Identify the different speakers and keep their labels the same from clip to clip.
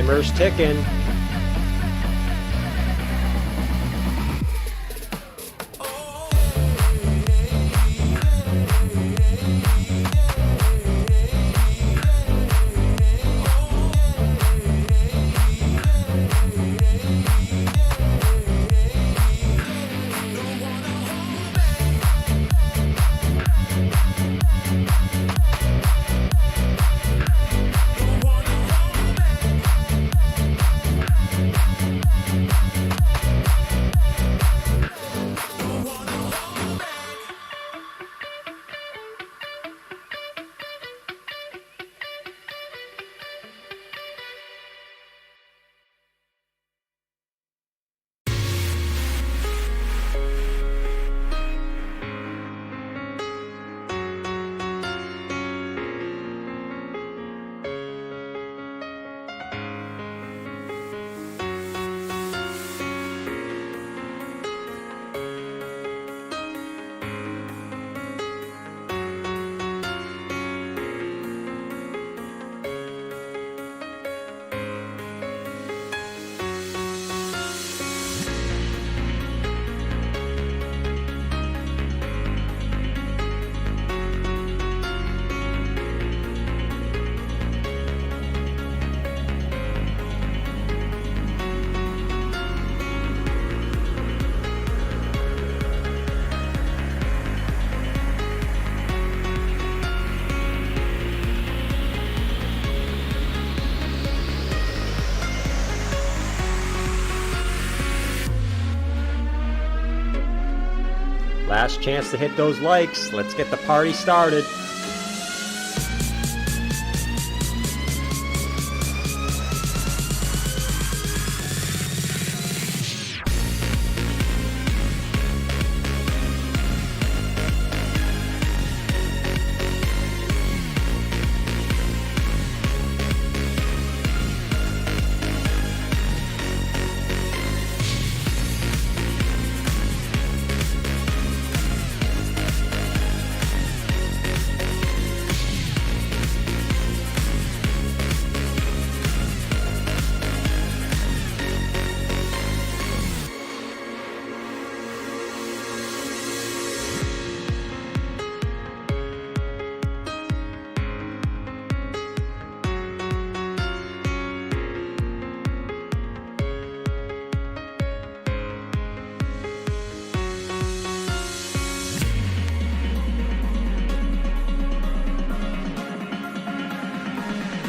Speaker 1: Timer's ticking. Last chance to hit those likes. Let's get the party started.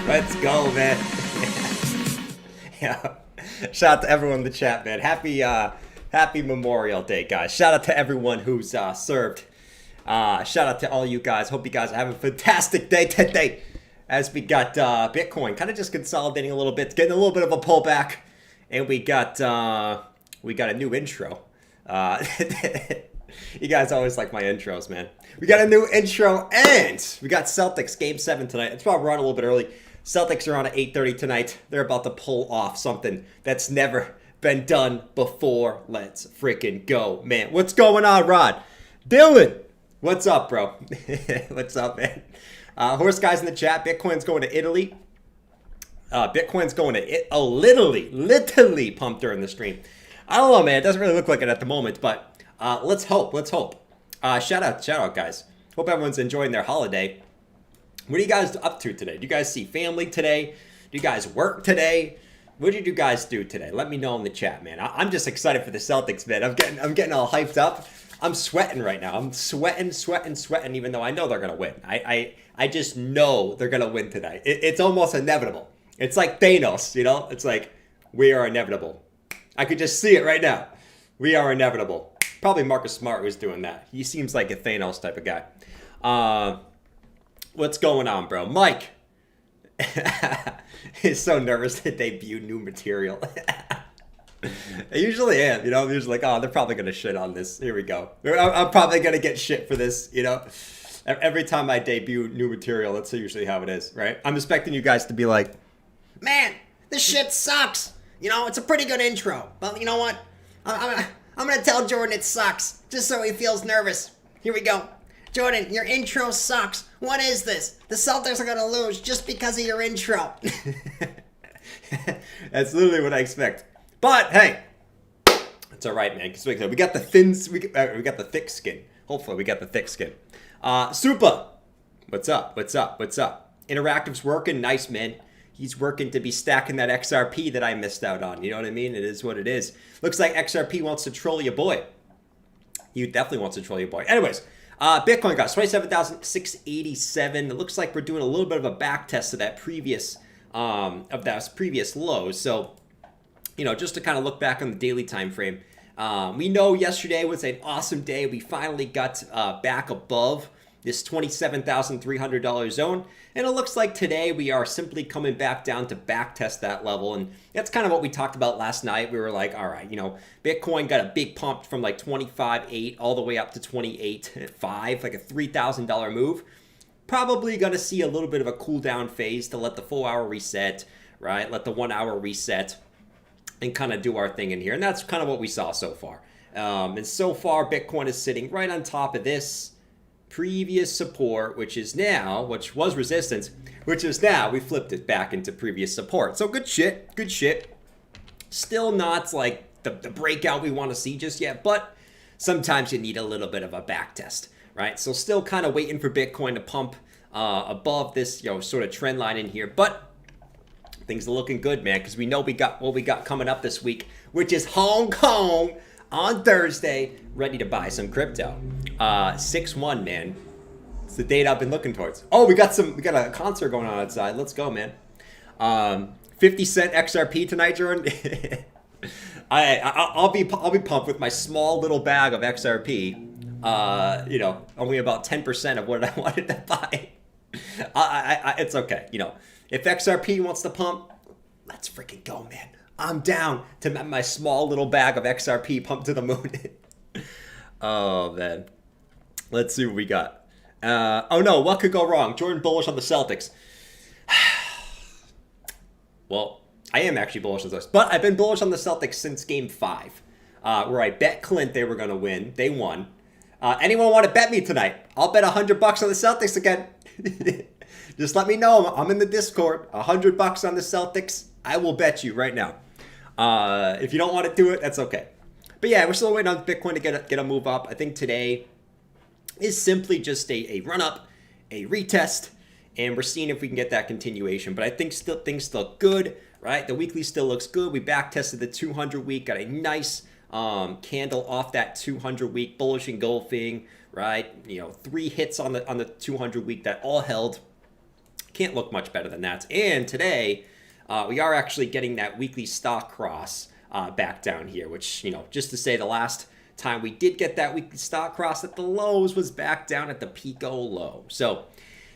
Speaker 1: Let's go, man. Yeah. Shout out to everyone in the chat, man. Happy Memorial Day, guys. Shout out to everyone who's served. Shout out to all you guys. Hope you guys are having a fantastic day today. As we got Bitcoin kind of just consolidating a little bit, getting a little bit of a pullback, and we got a new intro. You guys always like my intros, man. We got a new intro, and we got Celtics Game 7 tonight. It's probably run a little bit early. Celtics are on at 8:30 tonight. They're about to pull off something that's never been done before. Let's freaking go, man. What's going on, Rod? Dylan, what's up, bro? What's up, man? Horse guys in the chat. Bitcoin's going to Italy. Bitcoin's going to literally pumped during the stream. I don't know, man. It doesn't really look like it at the moment, but let's hope. Shout out, guys. Hope everyone's enjoying their holiday. What are you guys up to today? Do you guys see family today? Do you guys work today? What did you guys do today? Let me know in the chat, man. I'm just excited for the Celtics, man. I'm getting all hyped up. I'm sweating right now. I'm sweating, even though I know they're gonna win. I just know they're gonna win today. It's almost inevitable. It's like Thanos, you know? It's like, we are inevitable. I could just see it right now. We are inevitable. Probably Marcus Smart was doing that. He seems like a Thanos type of guy. What's going on, bro? Mike is so nervous to debut new material. I usually am, you know? I'm usually like, oh, they're probably going to shit on this. Here we go. I'm probably going to get shit for this, you know? Every time I debut new material, that's usually how it is, right? I'm expecting you guys to be like, man, this shit sucks. You know, it's a pretty good intro. But you know what? I'm going to tell Jordan it sucks, just so he feels nervous. Here we go. Jordan, your intro sucks. What is this? The Celtics are going to lose just because of your intro. That's literally what I expect. But hey, it's all right, man. Because we got the we got the thick skin. Hopefully, we got the thick skin. Supa, what's up? What's up? What's up? Interactive's working, nice, man. He's working to be stacking that XRP that I missed out on. You know what I mean? It is what it is. Looks like XRP wants to troll your boy. He definitely wants to troll your boy. Anyways, Bitcoin got 27,687. It looks like we're doing a little bit of a back test of that previous low. So, you know, just to kind of look back on the daily time frame, we know yesterday was an awesome day. We finally got back above this $27,300 zone. And it looks like today we are simply coming back down to back test that level. And that's kind of what we talked about last night. We were like, all right, you know, Bitcoin got a big pump from like 25.8 all the way up to 28.5, like a $3,000 move. Probably going to see a little bit of a cool down phase to let the 4 hour reset, right? Let the 1 hour reset and kind of do our thing in here. And that's kind of what we saw so far. And so far, Bitcoin is sitting right on top of this previous support, which was resistance, which is now we flipped it back into previous support. So good shit, good shit. Still not like the breakout we want to see just yet, but sometimes you need a little bit of a back test, right? So still kind of waiting for Bitcoin to pump above this, you know, sort of trend line in here, but things are looking good, man, because we know we got what we got coming up this week, which is Hong Kong on Thursday, ready to buy some crypto. 6-1, man. It's the date I've been looking towards. Oh, we got a concert going on outside. Let's go, man. 50 cent XRP tonight, Jordan. I'll be pumped with my small little bag of XRP. You know, only about 10% of what I wanted to buy. It's okay. You know, if XRP wants to pump, let's freaking go, man. I'm down to my small little bag of XRP pumped to the moon. Oh, man. Let's see what we got. Oh, no. What could go wrong? Jordan bullish on the Celtics. Well, I am actually bullish on the Celtics. But I've been bullish on the Celtics since Game 5, where I bet Clint they were going to win. They won. Anyone want to bet me tonight? I'll bet $100 on the Celtics again. Just let me know. I'm in the Discord. $100 on the Celtics. I will bet you right now. If you don't want to do it, that's okay. But yeah, we're still waiting on Bitcoin to get a move up. I think today is simply just a run up, a retest, and we're seeing if we can get that continuation. But I think things look good, right? The weekly still looks good. We back tested the 200 week, got a nice candle off that 200 week, bullish engulfing, right? You know, 3 hits on the 200 week that all held. Can't look much better than that. And today, we are actually getting that weekly stock cross back down here, which, you know, just to say the last time we did get that weekly stock cross at the lows was back down at the Pico low. So,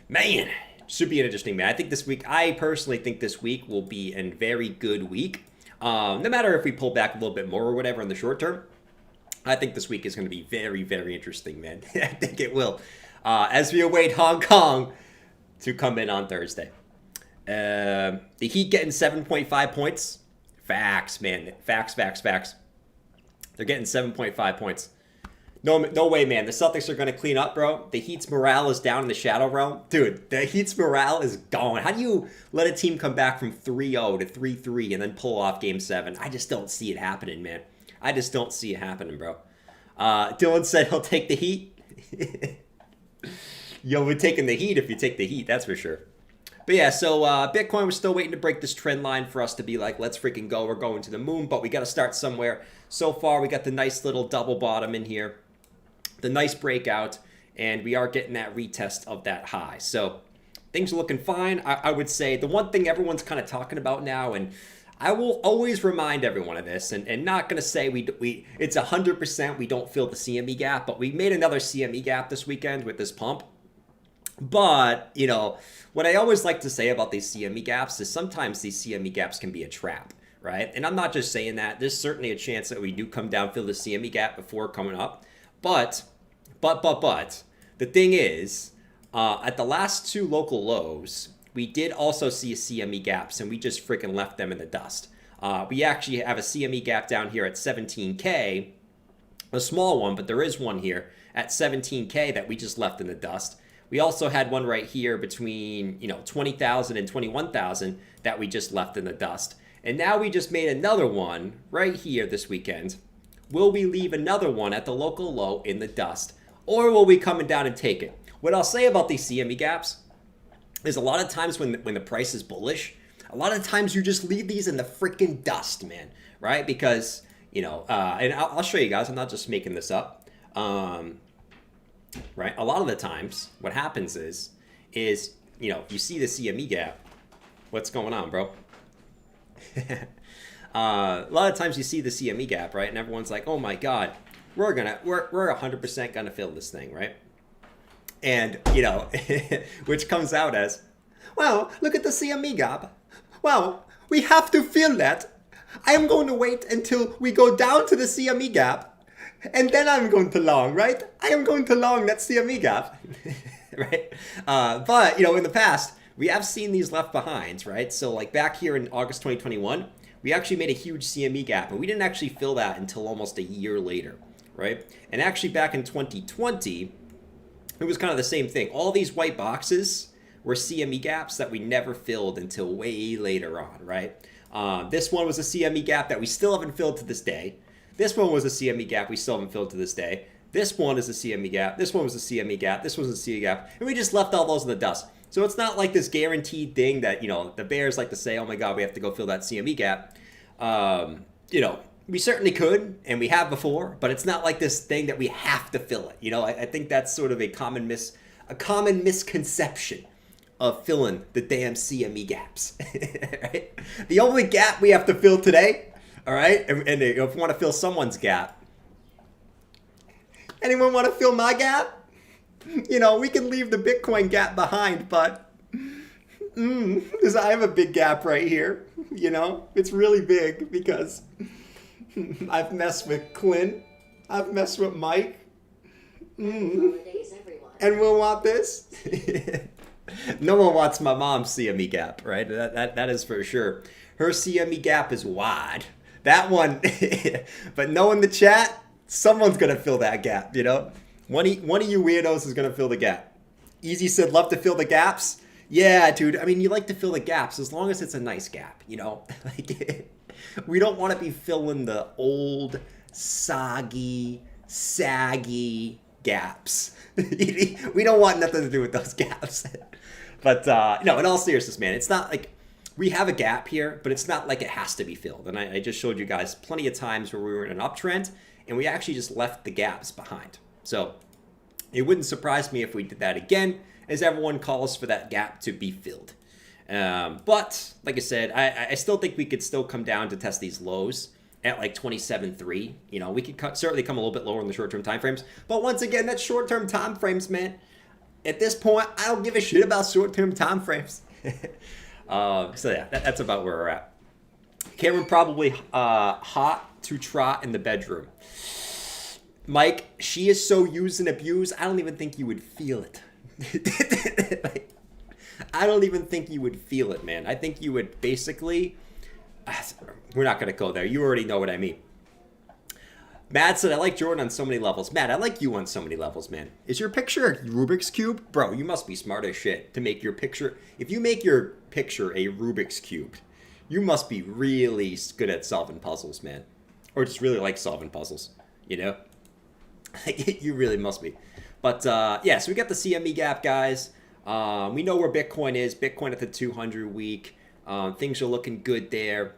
Speaker 1: man, should be an interesting, man. I personally think this week will be a very good week. No matter if we pull back a little bit more or whatever in the short term, I think this week is going to be very, very interesting, man. I think it will. As we await Hong Kong to come in on Thursday. The Heat getting 7.5 points. Facts, man. Facts. They're getting 7.5 points. No way, man. The Celtics are going to clean up, bro. The Heat's morale is down in the shadow realm. Dude, the Heat's morale is gone. How do you let a team come back from 3-0 to 3-3 and then pull off Game 7? I just don't see it happening, man. I just don't see it happening, bro. Dylan said he'll take the Heat. Yo, we're taking the Heat if you take the Heat, that's for sure. But yeah, so Bitcoin was still waiting to break this trend line for us to be like, let's freaking go. We're going to the moon, but we got to start somewhere. So far, we got the nice little double bottom in here, the nice breakout, and we are getting that retest of that high. So things are looking fine. I would say the one thing everyone's kind of talking about now, and I will always remind everyone of this, and not going to say it's 100% we don't fill the CME gap, but we made another CME gap this weekend with this pump. But, you know, what I always like to say about these CME gaps is sometimes these CME gaps can be a trap, right? And I'm not just saying that. There's certainly a chance that we do come down, fill the CME gap before coming up. But, the thing is, at the last 2 local lows, we did also see CME gaps, and we just freaking left them in the dust. We actually have a CME gap down here at 17K, a small one, but there is one here at 17K that we just left in the dust. We also had one right here between, 20,000 and 21,000 that we just left in the dust. And now we just made another one right here this weekend. Will we leave another one at the local low in the dust? Or will we come down and take it? What I'll say about these CME gaps is a lot of times when the price is bullish, a lot of times you just leave these in the freaking dust, man, right? Because, and I'll show you guys, I'm not just making this up, right? A lot of the times what happens is, you see the CME gap. What's going on, bro? A lot of times you see the CME gap, right? And everyone's like, oh my God, we're 100% gonna fill this thing, right? And, which comes out as, well, look at the CME gap. Well, we have to fill that. I am going to wait until we go down to the CME gap, and then I'm going to long, right? I am going to long that CME gap, right? But, in the past, we have seen these left behinds, right? So, like back here in August 2021, we actually made a huge CME gap, and we didn't actually fill that until almost a year later, right? And actually back in 2020, it was kind of the same thing. All these white boxes were CME gaps that we never filled until way later on, right? This one was a CME gap that we still haven't filled to this day. This one was a CME gap we still haven't filled to this day. This one is a CME gap. This one was a CME gap. This was a CME gap. And we just left all those in the dust. So it's not like this guaranteed thing that, the bears like to say, oh my God, we have to go fill that CME gap. We certainly could, and we have before, but it's not like this thing that we have to fill it. I think that's sort of a common misconception of filling the damn CME gaps, right? The only gap we have to fill today, all right, and if we want to fill someone's gap, anyone want to fill my gap? We can leave the Bitcoin gap behind, but I have a big gap right here. It's really big because I've messed with Clint. I've messed with Mike. And we'll want this. No one wants my mom's CME gap, right? That is for sure. Her CME gap is wide. That one, but knowing the chat, someone's going to fill that gap, One of you weirdos is going to fill the gap. Easy said, love to fill the gaps. Yeah, dude. I mean, you like to fill the gaps as long as it's a nice gap, Like, we don't want to be filling the old, soggy, saggy gaps. We don't want nothing to do with those gaps. But, in all seriousness, man, it's not like we have a gap here, but it's not like it has to be filled. And I just showed you guys plenty of times where we were in an uptrend and we actually just left the gaps behind. So it wouldn't surprise me if we did that again, as everyone calls for that gap to be filled. But like I said, I still think we could still come down to test these lows at like 27.3. We could certainly come a little bit lower in the short-term time frames. But once again, that's short-term time frames, man. At this point, I don't give a shit about short-term time frames. So yeah, that's about where we're at. Camirand probably hot to trot in the bedroom. Mike, she is so used and abused, I don't even think you would feel it. I don't even think you would feel it, man. I think you would basically... We're not going to go there. You already know what I mean. Matt said, I like Jordan on so many levels. Matt, I like you on so many levels, man. Is your picture a Rubik's Cube? Bro, you must be smart as shit to make your picture... If you make your picture a Rubik's Cube, you must be really good at solving puzzles, man. Or just really like solving puzzles, You really must be. But, yeah, so we got the CME gap, guys. We know where Bitcoin is. Bitcoin at the 200 week. Things are looking good there.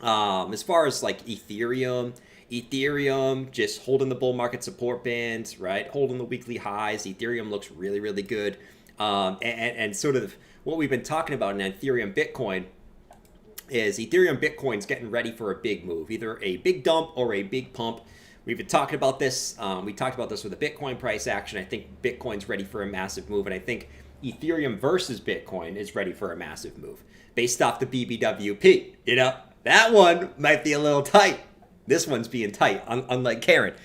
Speaker 1: As far as, like, Ethereum just holding the bull market support band, right? Holding the weekly highs. Ethereum looks really, really good. And sort of what we've been talking about in Ethereum Bitcoin is Ethereum Bitcoin's getting ready for a big move. Either a big dump or a big pump. We've been talking about this. We talked about this with the Bitcoin price action. I think Bitcoin's ready for a massive move, and I think Ethereum versus Bitcoin is ready for a massive move based off the BBWP. That one might be a little tight. This one's being tight, unlike Camirand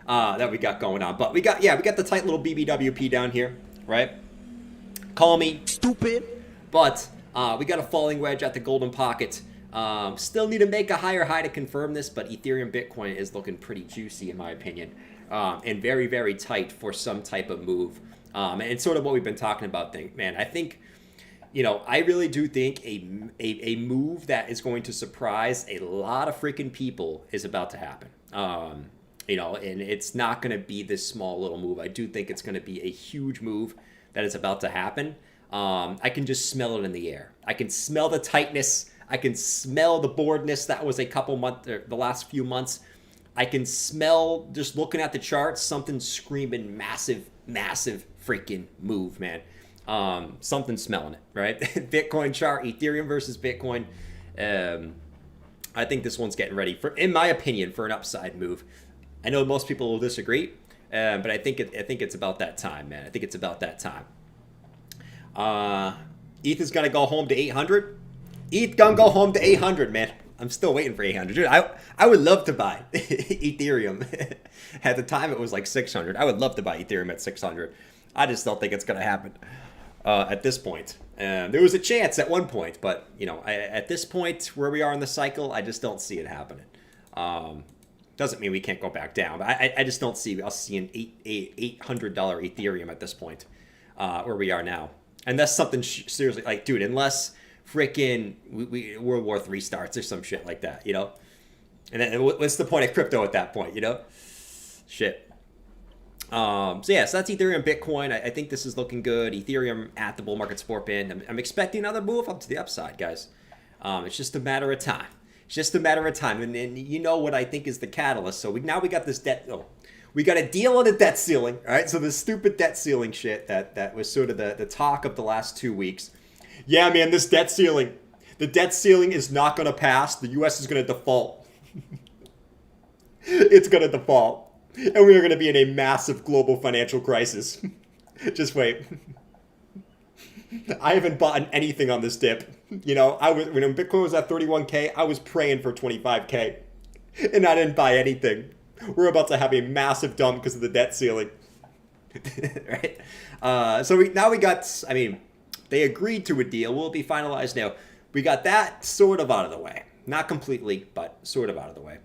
Speaker 1: that we got going on. But we got the tight little BBWP down here, right? Call me stupid, but we got a falling wedge at the golden pocket. Still need to make a higher high to confirm this, but Ethereum Bitcoin is looking pretty juicy in my opinion, and very, very tight for some type of move. And it's sort of what we've been talking about, man. I think you know, I really do think a move that is going to surprise a lot of freaking people is about to happen. You know, and it's not going to be this small little move. I do think it's going to be a huge move that is about to happen. I can just smell it in the air. I can smell the tightness. I can smell the boredness that was a couple months, the last few months. I can smell, just looking at the charts, something screaming massive, massive freaking move, man. Something smelling it, right? Bitcoin chart, Ethereum versus Bitcoin. I think this one's getting ready for, in my opinion, for an upside move. I know most people will disagree, but I think it's about that time, man. I think it's about that time. ETH is gonna go home to 800. ETH gonna go home to 800, man. I'm still waiting for 800. Dude, I would love to buy Ethereum. At the time, it was like 600. I would love to buy Ethereum at 600. I just don't think it's gonna happen at this point. There was a chance at one point, but you know, at this point where we are in the cycle, I just don't see it happening. Doesn't mean we can't go back down, but I just don't see us seeing $800 Ethereum at this point where we are now. And that's something seriously, like, dude, unless freaking World War III starts or some shit like that, you know? And then what's the point of crypto at that point, you know? Shit. So yeah, so that's Ethereum, Bitcoin. I think this is looking good. Ethereum at the bull market support band. I'm expecting another move up to the upside, guys. It's just a matter of time. It's just a matter of time. And you know what I think is the catalyst. So now we got this debt. Oh, we got a deal on the debt ceiling. All right. So the stupid debt ceiling shit that was sort of the talk of the last 2 weeks. Yeah, man, this debt ceiling. The debt ceiling is not going to pass. The U.S. is going to default. It's going to default. And we are going to be in a massive global financial crisis. Just wait. I haven't bought anything on this dip. You know, when Bitcoin was at 31K, I was praying for 25K. And I didn't buy anything. We're about to have a massive dump because of the debt ceiling. Right? So now we got, I mean, they agreed to a deal. Will it be finalized now? We got that sort of out of the way. Not completely, but sort of out of the way.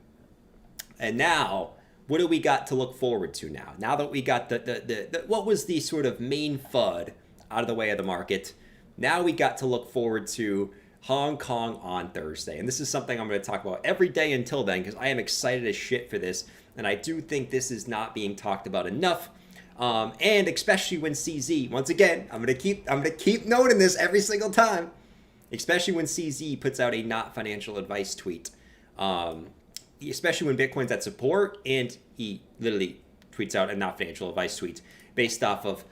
Speaker 1: And now, what do we got to look forward to now? Now that we got the what was the sort of main FUD out of the way of the market, now we got to look forward to Hong Kong on Thursday. And this is something I'm going to talk about every day until then, because I am excited as shit for this. And I do think this is not being talked about enough. And especially when CZ, once again, I'm going to keep noting this every single time, especially when CZ puts out a not financial advice tweet. Especially when Bitcoin's at support, and he literally tweets out a not financial advice tweet based off of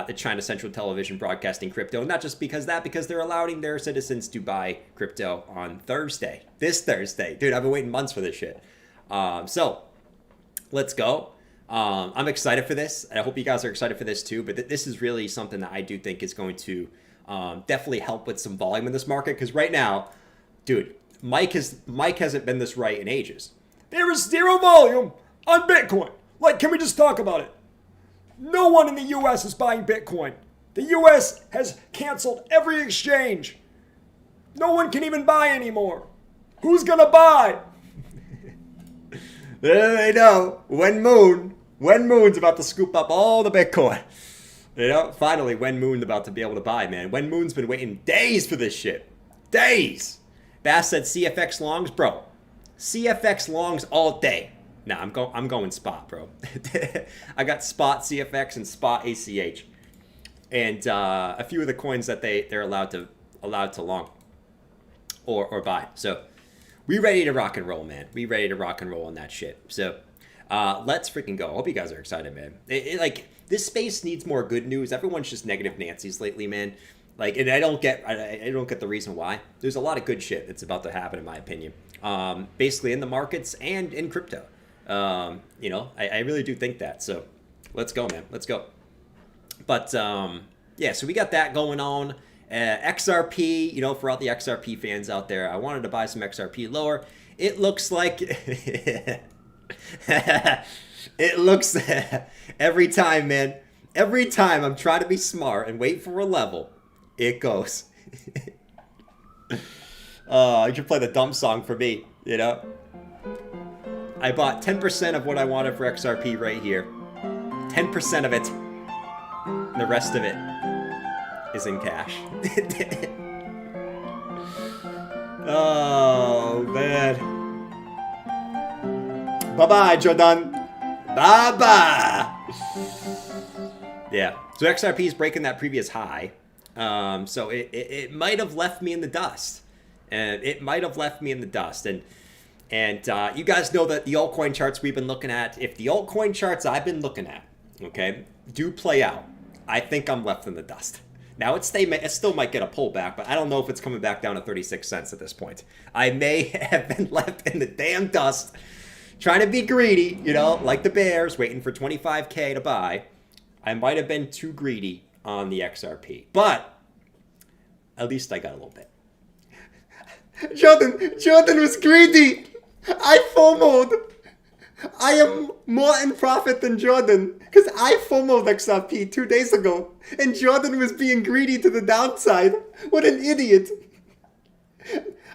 Speaker 1: the China Central Television broadcasting crypto. Not just because they're allowing their citizens to buy crypto on Thursday. This Thursday. Dude, I've been waiting months for this shit. So, let's go. I'm excited for this. I hope you guys are excited for this too. But this is really something that I do think is going to definitely help with some volume in this market. Because right now, dude, Mike hasn't been this right in ages. There is zero volume on Bitcoin. Like, can we just talk about it? No one in the U.S. is buying Bitcoin. The U.S. has canceled every exchange. No one can even buy anymore. Who's gonna buy? They know. Wenmoon's about to scoop up all the Bitcoin. You know, finally, Wenmoon's about to be able to buy, man. Wenmoon's been waiting days for this shit. Days. Bass said CFX longs, bro. CFX longs all day. Nah, I'm going spot, bro. I got spot CFX and spot ACH, and a few of the coins that they're allowed to long or buy. So we ready to rock and roll, man. We ready to rock and roll on that shit. So let's freaking go. I hope you guys are excited, man. Like, this space needs more good news. Everyone's just negative Nancy's lately, man. Like, and I don't get the reason why. There's a lot of good shit that's about to happen, in my opinion. Basically in the markets and in crypto. You know, I really do think that. So let's go, man. Let's go. But yeah, so we got that going on. XRP, you know, for all the XRP fans out there, I wanted to buy some XRP lower. It looks like it looks every time, man. Every time I'm trying to be smart and wait for a level, it goes. You should play the dumb song for me, you know? I bought 10% of what I wanted for XRP right here. 10% of it. And the rest of it is in cash. Oh, man. Bye-bye, Jordan. Bye-bye. Yeah. So XRP is breaking that previous high. So it might have left me in the dust. And it might have left me in the dust. And you guys know that the altcoin charts we've been looking at, if the altcoin charts I've been looking at, okay, do play out, I think I'm left in the dust. Now, it still might get a pullback, but I don't know if it's coming back down to 36 cents at this point. I may have been left in the damn dust, trying to be greedy, you know, like the bears, waiting for 25K to buy. I might have been too greedy on the XRP, but at least I got a little bit. Jordan was greedy. I FOMO'd. I am more in profit than Jordan because I FOMO'd XRP 2 days ago and Jordan was being greedy to the downside. What an idiot.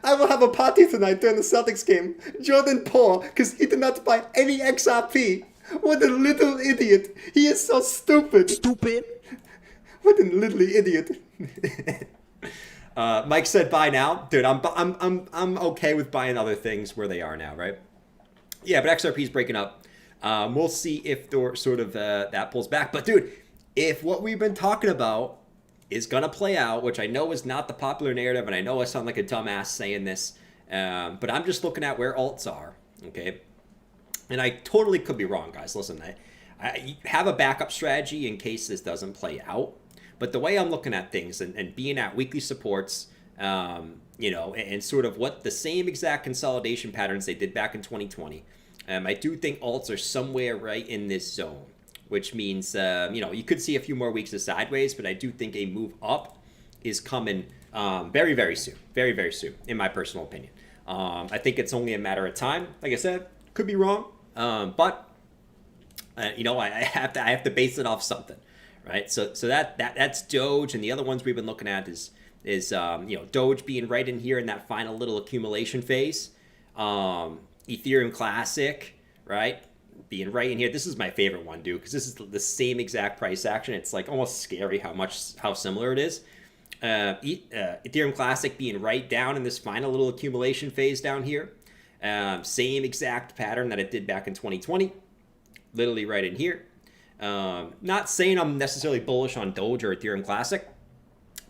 Speaker 1: I will have a party tonight during the Celtics game. Jordan poor because he did not buy any XRP. What a little idiot. He is so stupid. Stupid. What a little idiot. Mike said buy now. Dude, I'm okay with buying other things where they are now, right? Yeah, but XRP is breaking up. We'll see if sort of that pulls back. But dude, if what we've been talking about is gonna play out, which I know is not the popular narrative, and I know I sound like a dumbass saying this, but I'm just looking at where alts are, okay? And I totally could be wrong, guys. Listen, I have a backup strategy in case this doesn't play out. But the way I'm looking at things and being at weekly supports, you know, and sort of what the same exact consolidation patterns they did back in 2020, I do think alts are somewhere right in this zone, which means, you know, you could see a few more weeks of sideways, but I do think a move up is coming very, very soon. Very, very soon, in my personal opinion. I think it's only a matter of time. Like I said, could be wrong, but, you know, I have to base it off something. Right, so that's Doge, and the other ones we've been looking at is you know, Doge being right in here in that final little accumulation phase, Ethereum Classic, right, being right in here. This is my favorite one, dude, because this is the same exact price action. It's like almost scary how similar it is. Ethereum Classic being right down in this final little accumulation phase down here, same exact pattern that it did back in 2020, literally right in here. Not saying I'm necessarily bullish on Doge or Ethereum Classic,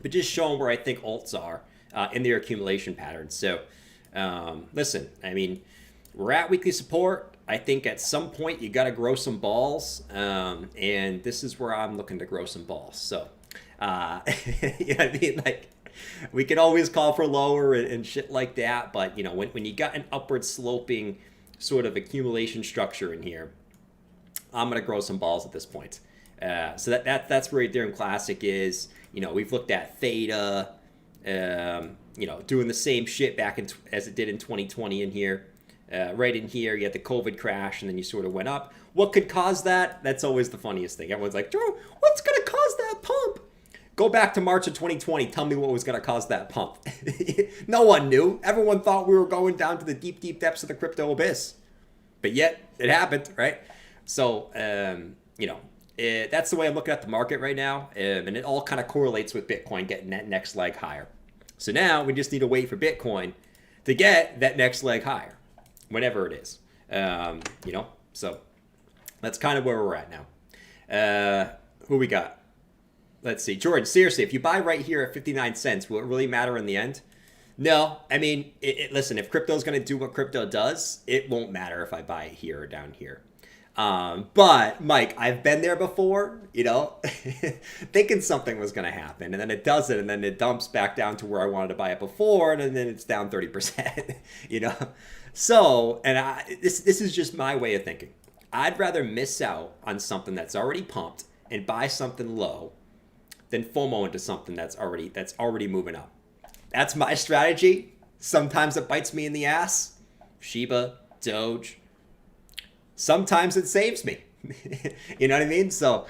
Speaker 1: but just showing where I think alts are in their accumulation patterns. So, listen, I mean, we're at weekly support. I think at some point you got to grow some balls, and this is where I'm looking to grow some balls. So, you know what I mean? Like, we can always call for lower and shit like that, but, you know, when you got an upward sloping sort of accumulation structure in here, I'm going to grow some balls at this point. So that's where Ethereum Classic is. You know, we've looked at Theta, you know, doing the same shit back as it did in 2020 in here. Right in here, you had the COVID crash, and then you sort of went up. What could cause that? That's always the funniest thing. Everyone's like, Drew, what's going to cause that pump? Go back to March of 2020. Tell me what was going to cause that pump. No one knew. Everyone thought we were going down to the deep, deep depths of the crypto abyss. But yet, it happened, right? So, you know, that's the way I'm looking at the market right now. And it all kind of correlates with Bitcoin getting that next leg higher. So now we just need to wait for Bitcoin to get that next leg higher, whenever it is. You know, so that's kind of where we're at now. Who we got? Let's see. Jordan, seriously, if you buy right here at 59 cents, will it really matter in the end? No. I mean, listen, if crypto is going to do what crypto does, it won't matter if I buy it here or down here. But Mike, I've been there before, you know, thinking something was going to happen, and then it doesn't, and then it dumps back down to where I wanted to buy it before, and then it's down 30%, you know? So, and this is just my way of thinking. I'd rather miss out on something that's already pumped and buy something low than FOMO into something that's already moving up. That's my strategy. Sometimes it bites me in the ass. Shiba, Doge. Sometimes it saves me. You know what I mean? So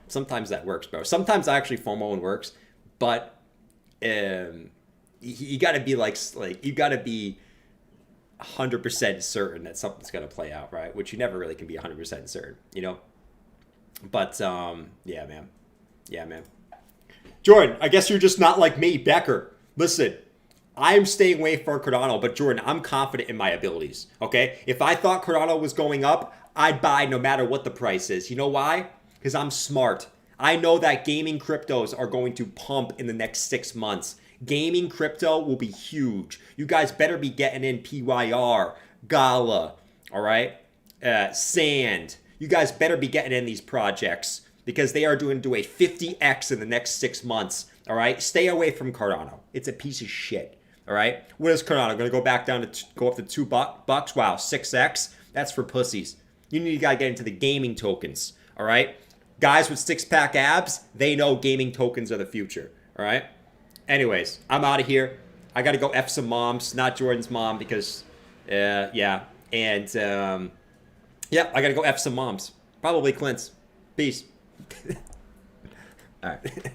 Speaker 1: sometimes that works, bro. Sometimes I actually FOMO and works, but you got to be like you got to be 100% certain that something's going to play out, right? Which you never really can be 100% certain, you know? But yeah, man. Jordan, I guess you're just not like me, Becker. Listen, I'm staying away from Cardano, but Jordan, I'm confident in my abilities. Okay, if I thought Cardano was going up, I'd buy no matter what the price is. You know why? Because I'm smart. I know that gaming cryptos are going to pump in the next 6 months. Gaming crypto will be huge. You guys better be getting in PYR, Gala, all right? Sand. You guys better be getting in these projects because they are doing to a 50x in the next 6 months, all right? Stay away from Cardano. It's a piece of shit, all right? What is Cardano? Going to go back down to go up to $2? Wow, 6x? That's for pussies. You need to gotta get into the gaming tokens, all right? Guys with six-pack abs, they know gaming tokens are the future, all right? Anyways, I'm out of here. I got to go F some moms, not Jordan's mom, because, yeah. And, yeah, I got to go F some moms. Probably Clint's. Peace. All right.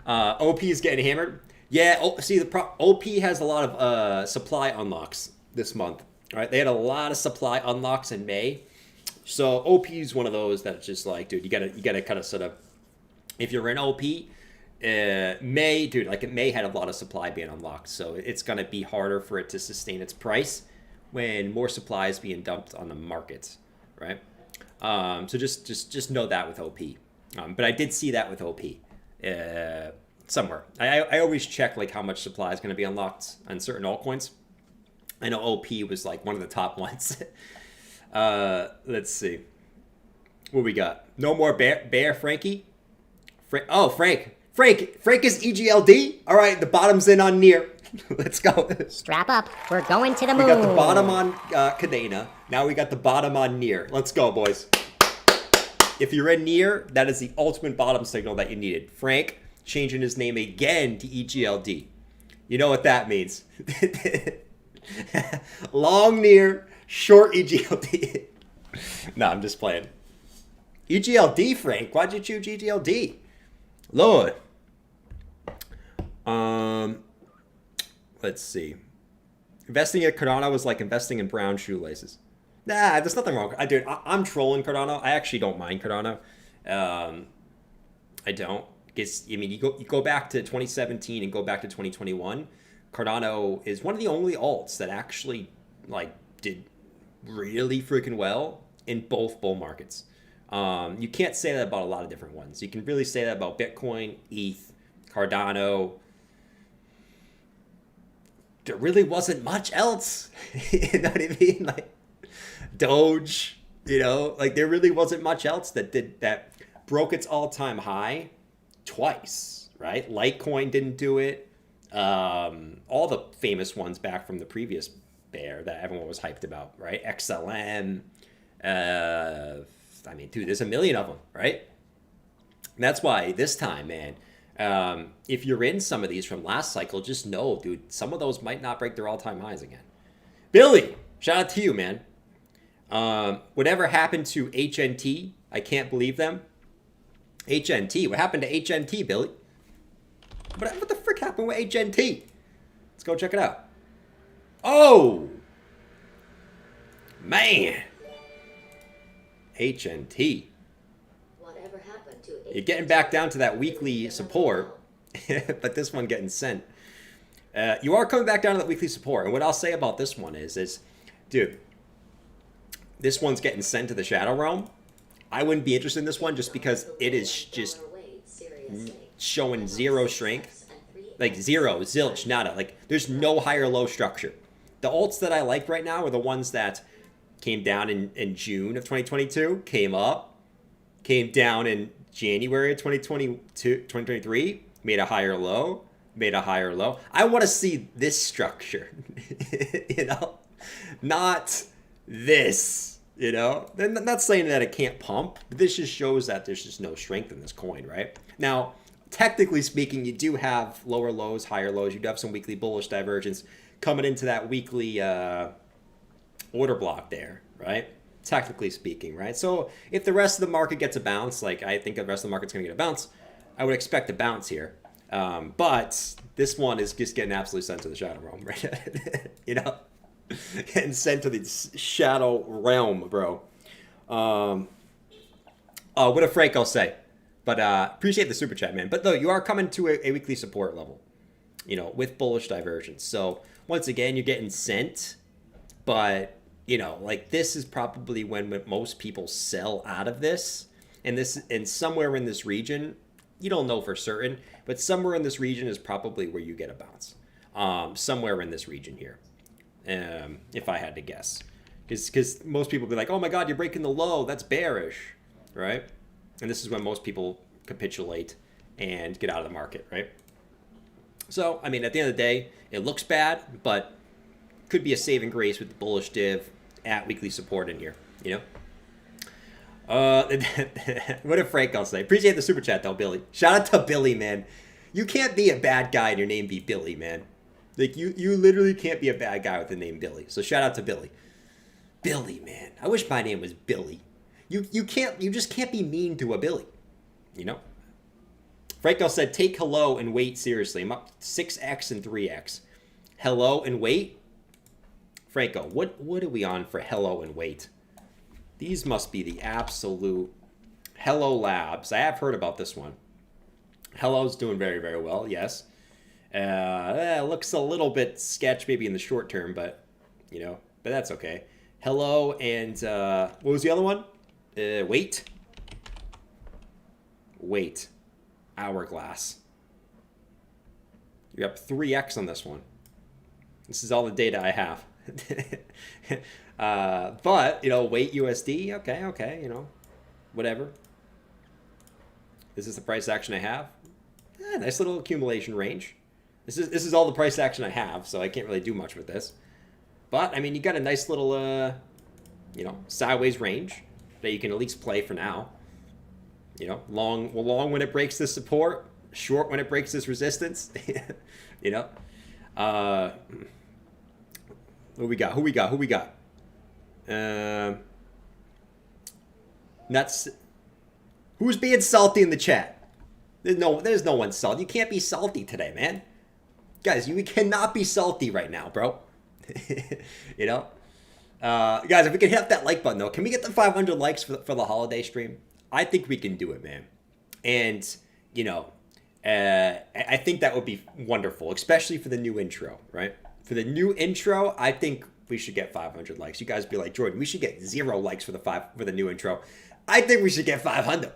Speaker 1: OP is getting hammered. Yeah, OP has a lot of supply unlocks this month. All right, they had a lot of supply unlocks in May. So OP is one of those that's just like, dude, you gotta kind of sort of, if you're in OP, May had a lot of supply being unlocked, so it's gonna be harder for it to sustain its price when more supply is being dumped on the market, right? So just know that with OP. But I did see that with OP somewhere. I always check like how much supply is gonna be unlocked on certain altcoins. I know OP was like one of the top ones. Let's see. What we got? No more bear Frankie? Frank is EGLD? All right, the bottom's in on near. Let's go.
Speaker 2: Strap up. We're going to the moon.
Speaker 1: We got the bottom on Cadena. Now we got the bottom on near. Let's go, boys. If you're in near, that is the ultimate bottom signal that you needed. Frank changing his name again to EGLD. You know what that means. Long near, short EGLD. No, I'm just playing. EGLD, Frank. Why'd you choose EGLD? Lord. Let's see. Investing in Cardano was like investing in brown shoelaces. Nah, there's nothing wrong. I'm trolling Cardano. I actually don't mind Cardano. I don't. You go back to 2017 and go back to 2021. Cardano is one of the only alts that actually did really freaking well in both bull markets. You can't say that about a lot of different ones. You can really say that about Bitcoin, ETH, Cardano. There really wasn't much else. You know what I mean? Like Doge, there really wasn't much else that broke its all-time high twice, right? Litecoin didn't do it. All the famous ones back from the previous bear that everyone was hyped about, right? XLM. Dude, there's a million of them, right? And that's why this time, man, if you're in some of these from last cycle, just know, dude, some of those might not break their all-time highs again. Billy, shout out to you, man. Whatever happened to HNT? I can't believe them. HNT, what happened to HNT, Billy? What the frick happened with HNT? Let's go check it out. Oh! Man! HNT.
Speaker 2: Whatever happened to HNT?
Speaker 1: You're getting back down to that weekly support, but this one getting sent. You are coming back down to that weekly support, and what I'll say about this one is, dude, this one's getting sent to the Shadow Realm. I wouldn't be interested in this one just because it is just showing zero strength. Like zero, zilch, nada. Like there's no high or low structure. The alts that I like right now are the ones that came down in June of 2022, came up, came down in January of 2023, made a higher low, made a higher low. I want to see this structure, not this. I'm not saying that it can't pump, but this just shows that there's just no strength in this coin, right? Now, technically speaking, you do have lower lows, higher lows. You do have some weekly bullish divergence coming into that weekly order block there, right? Technically speaking, right? So if the rest of the market gets a bounce, like I think the rest of the market's going to get a bounce, I would expect a bounce here. But this one is just getting absolutely sent to the Shadow Realm, right? Getting sent to the Shadow Realm, bro. What did Franco say? But appreciate the super chat, man. But though you are coming to a weekly support level, you know, with bullish divergence. So once again, you're getting sent, but you know, like this is probably when most people sell out of this, and somewhere in this region, you don't know for certain, but somewhere in this region is probably where you get a bounce. Somewhere in this region here, if I had to guess, because most people be like, oh my God, you're breaking the low, that's bearish, right? And this is when most people capitulate and get out of the market, right? So, I mean, at the end of the day, it looks bad, but could be a saving grace with the bullish div at weekly support in here, you know? What did Franco say? Appreciate the super chat, though, Billy. Shout out to Billy, man. You can't be a bad guy and your name be Billy, man. Like, you literally can't be a bad guy with the name Billy. So shout out to Billy. Billy, man. I wish my name was Billy. You just can't be mean to a Billy, you know? Franco said, take hello and wait seriously. I'm up 6x and 3x. Hello and wait? Franco, what are we on for hello and wait? These must be the absolute Hello Labs. I have heard about this one. Hello's doing very, very well, yes. Looks a little bit sketch maybe in the short term, but, you know, but that's okay. Hello and, what was the other one? Wait. Wait. Hourglass. You're up 3x on this one. This is all the data I have. But, you know, wait USD. Okay, you know, whatever. This is the price action I have. Nice little accumulation range. This is all the price action I have, so I can't really do much with this. But, I mean, you got a nice little, you know, sideways range that you can at least play for now. You know, long when it breaks this support, short when it breaks this resistance. You know, who we got? That's who's being salty in the chat. There's no one salty. You can't be salty today, man. Guys, you cannot be salty right now, bro. You know, guys, if we can hit that like button though, can we get the 500 likes for the holiday stream? I think we can do it, man. And, you know, I think that would be wonderful, especially for the new intro, right? For the new intro, I think we should get 500 likes. You guys be like, Jordan, we should get 0 likes for the new intro. I think we should get 500.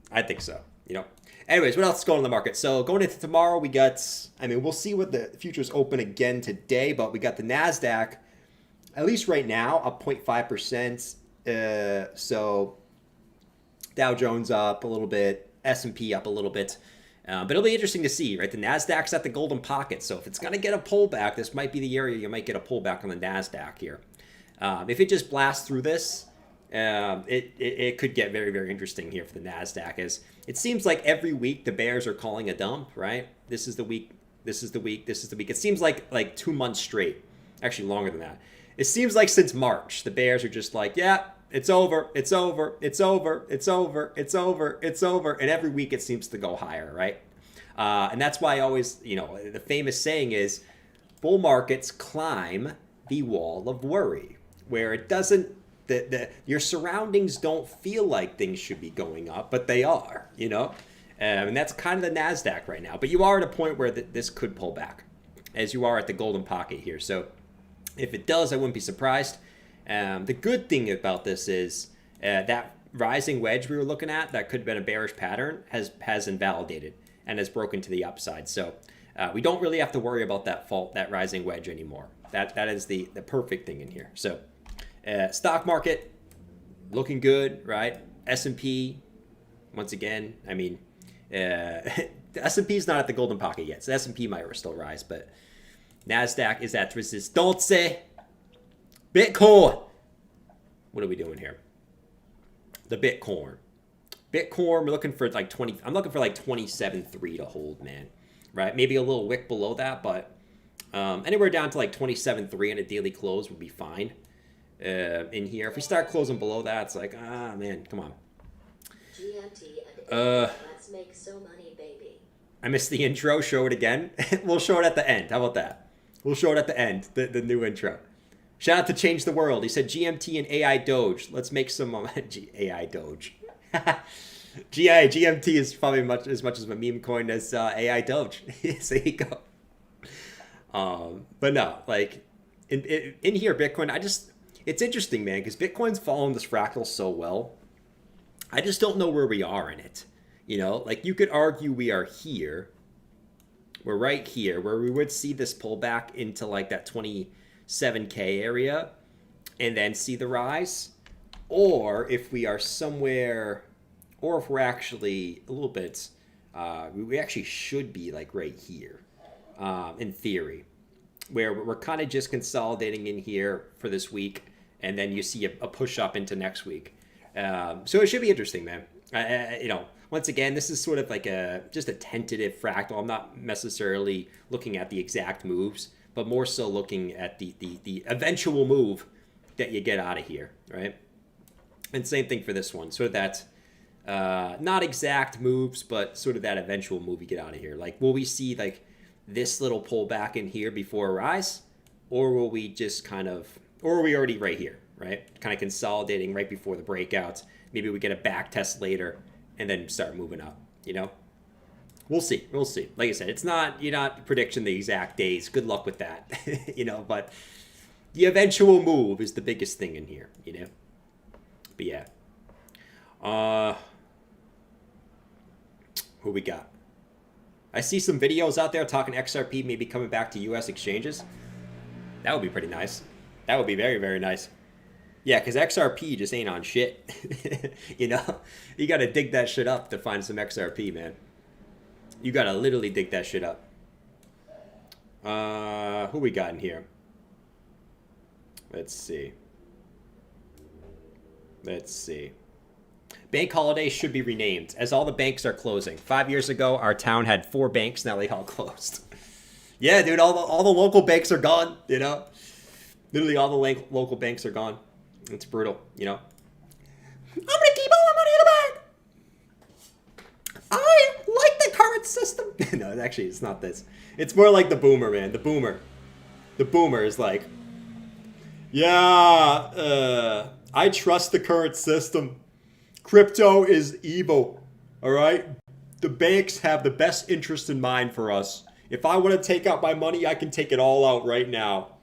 Speaker 1: I think so, you know. Anyways, what else is going on in the market? So going into tomorrow, we got, I mean, we'll see what the futures open again today, but we got the NASDAQ, at least right now, up 0.5%. So Dow Jones up a little bit, S&P up a little bit. But it'll be interesting to see, right? The NASDAQ's at the golden pocket. So if it's going to get a pullback, this might be the area you might get a pullback on the NASDAQ here. If it just blasts through this, it could get very, very interesting here for the NASDAQ. As it seems like every week the bears are calling a dump, right? This is the week. It seems like 2 months straight. Actually, longer than that. It seems like since March, the bears are just like, yeah, it's over. And every week it seems to go higher, right? And that's why I always, you know, the famous saying is, bull markets climb the wall of worry, where it doesn't, your surroundings don't feel like things should be going up, but they are, you know? And that's kind of the NASDAQ right now. But you are at a point where this could pull back, as you are at the golden pocket here. So if it does, I wouldn't be surprised. The good thing about this is that rising wedge we were looking at, that could have been a bearish pattern, has invalidated and has broken to the upside. So we don't really have to worry about that rising wedge anymore. That is the perfect thing in here. So stock market looking good, right? S&P, once again, I mean, the S&P is not at the golden pocket yet, so S&P might still rise, but NASDAQ is at resistance. Bitcoin. What are we doing here? The Bitcoin. We're looking for like 20. I'm looking for like 27.3 to hold, man. Right? Maybe a little wick below that, but anywhere down to like 27.3 on a daily close would be fine. In here, if we start closing below that, it's like, man, come on.
Speaker 2: GMT and let's make so money, baby.
Speaker 1: I missed the intro. Show it again. We'll show it at the end. How about that? We'll show it at the end. The new intro. Shout out to Change the World. He said GMT and AI Doge. Let's make some AI Doge. GMT is probably as much of a meme coin as AI Doge. So there you go. But no, like in here, Bitcoin, it's interesting, man, because Bitcoin's following this fractal so well. I just don't know where we are in it. You know, like you could argue we are here. We're right here where we would see this pullback into like that 27K area and then see the rise. Or if we are somewhere, or if we're actually a little bit, we actually should be like right here in theory, where we're kind of just consolidating in here for this week. And then you see a push up into next week. So it should be interesting, man. You know, once again, this is sort of like just a tentative fractal. I'm not necessarily looking at the exact moves, but more so looking at the eventual move that you get out of here, right? And same thing for this one. Sort of that, not exact moves, but sort of that eventual move you get out of here. Like, will we see like this little pullback in here before a rise? Or will we just kind of, or are we already right here, right? Kind of consolidating right before the breakouts. Maybe we get a back test later and then start moving up, you know? We'll see. We'll see. Like I said, you're not predicting the exact days. Good luck with that, you know? But the eventual move is the biggest thing in here, you know? But yeah. Who we got? I see some videos out there talking XRP maybe coming back to US exchanges. That would be pretty nice. That would be very, very nice. Yeah, because XRP just ain't on shit. You know? You got to dig that shit up to find some XRP, man. You got to literally dig that shit up. Who we got in here? Let's see. Bank holidays should be renamed, as all the banks are closing. 5 years ago, our town had 4 banks. Now they all closed. Yeah, dude, all the local banks are gone, you know? Literally all the local banks are gone. It's brutal, you know? I'm going to keep all the money in the bank. I like the current system. No, actually, it's not this. It's more like the boomer, man. The boomer. The boomer is like, yeah, I trust the current system. Crypto is evil, all right? The banks have the best interest in mind for us. If I want to take out my money, I can take it all out right now,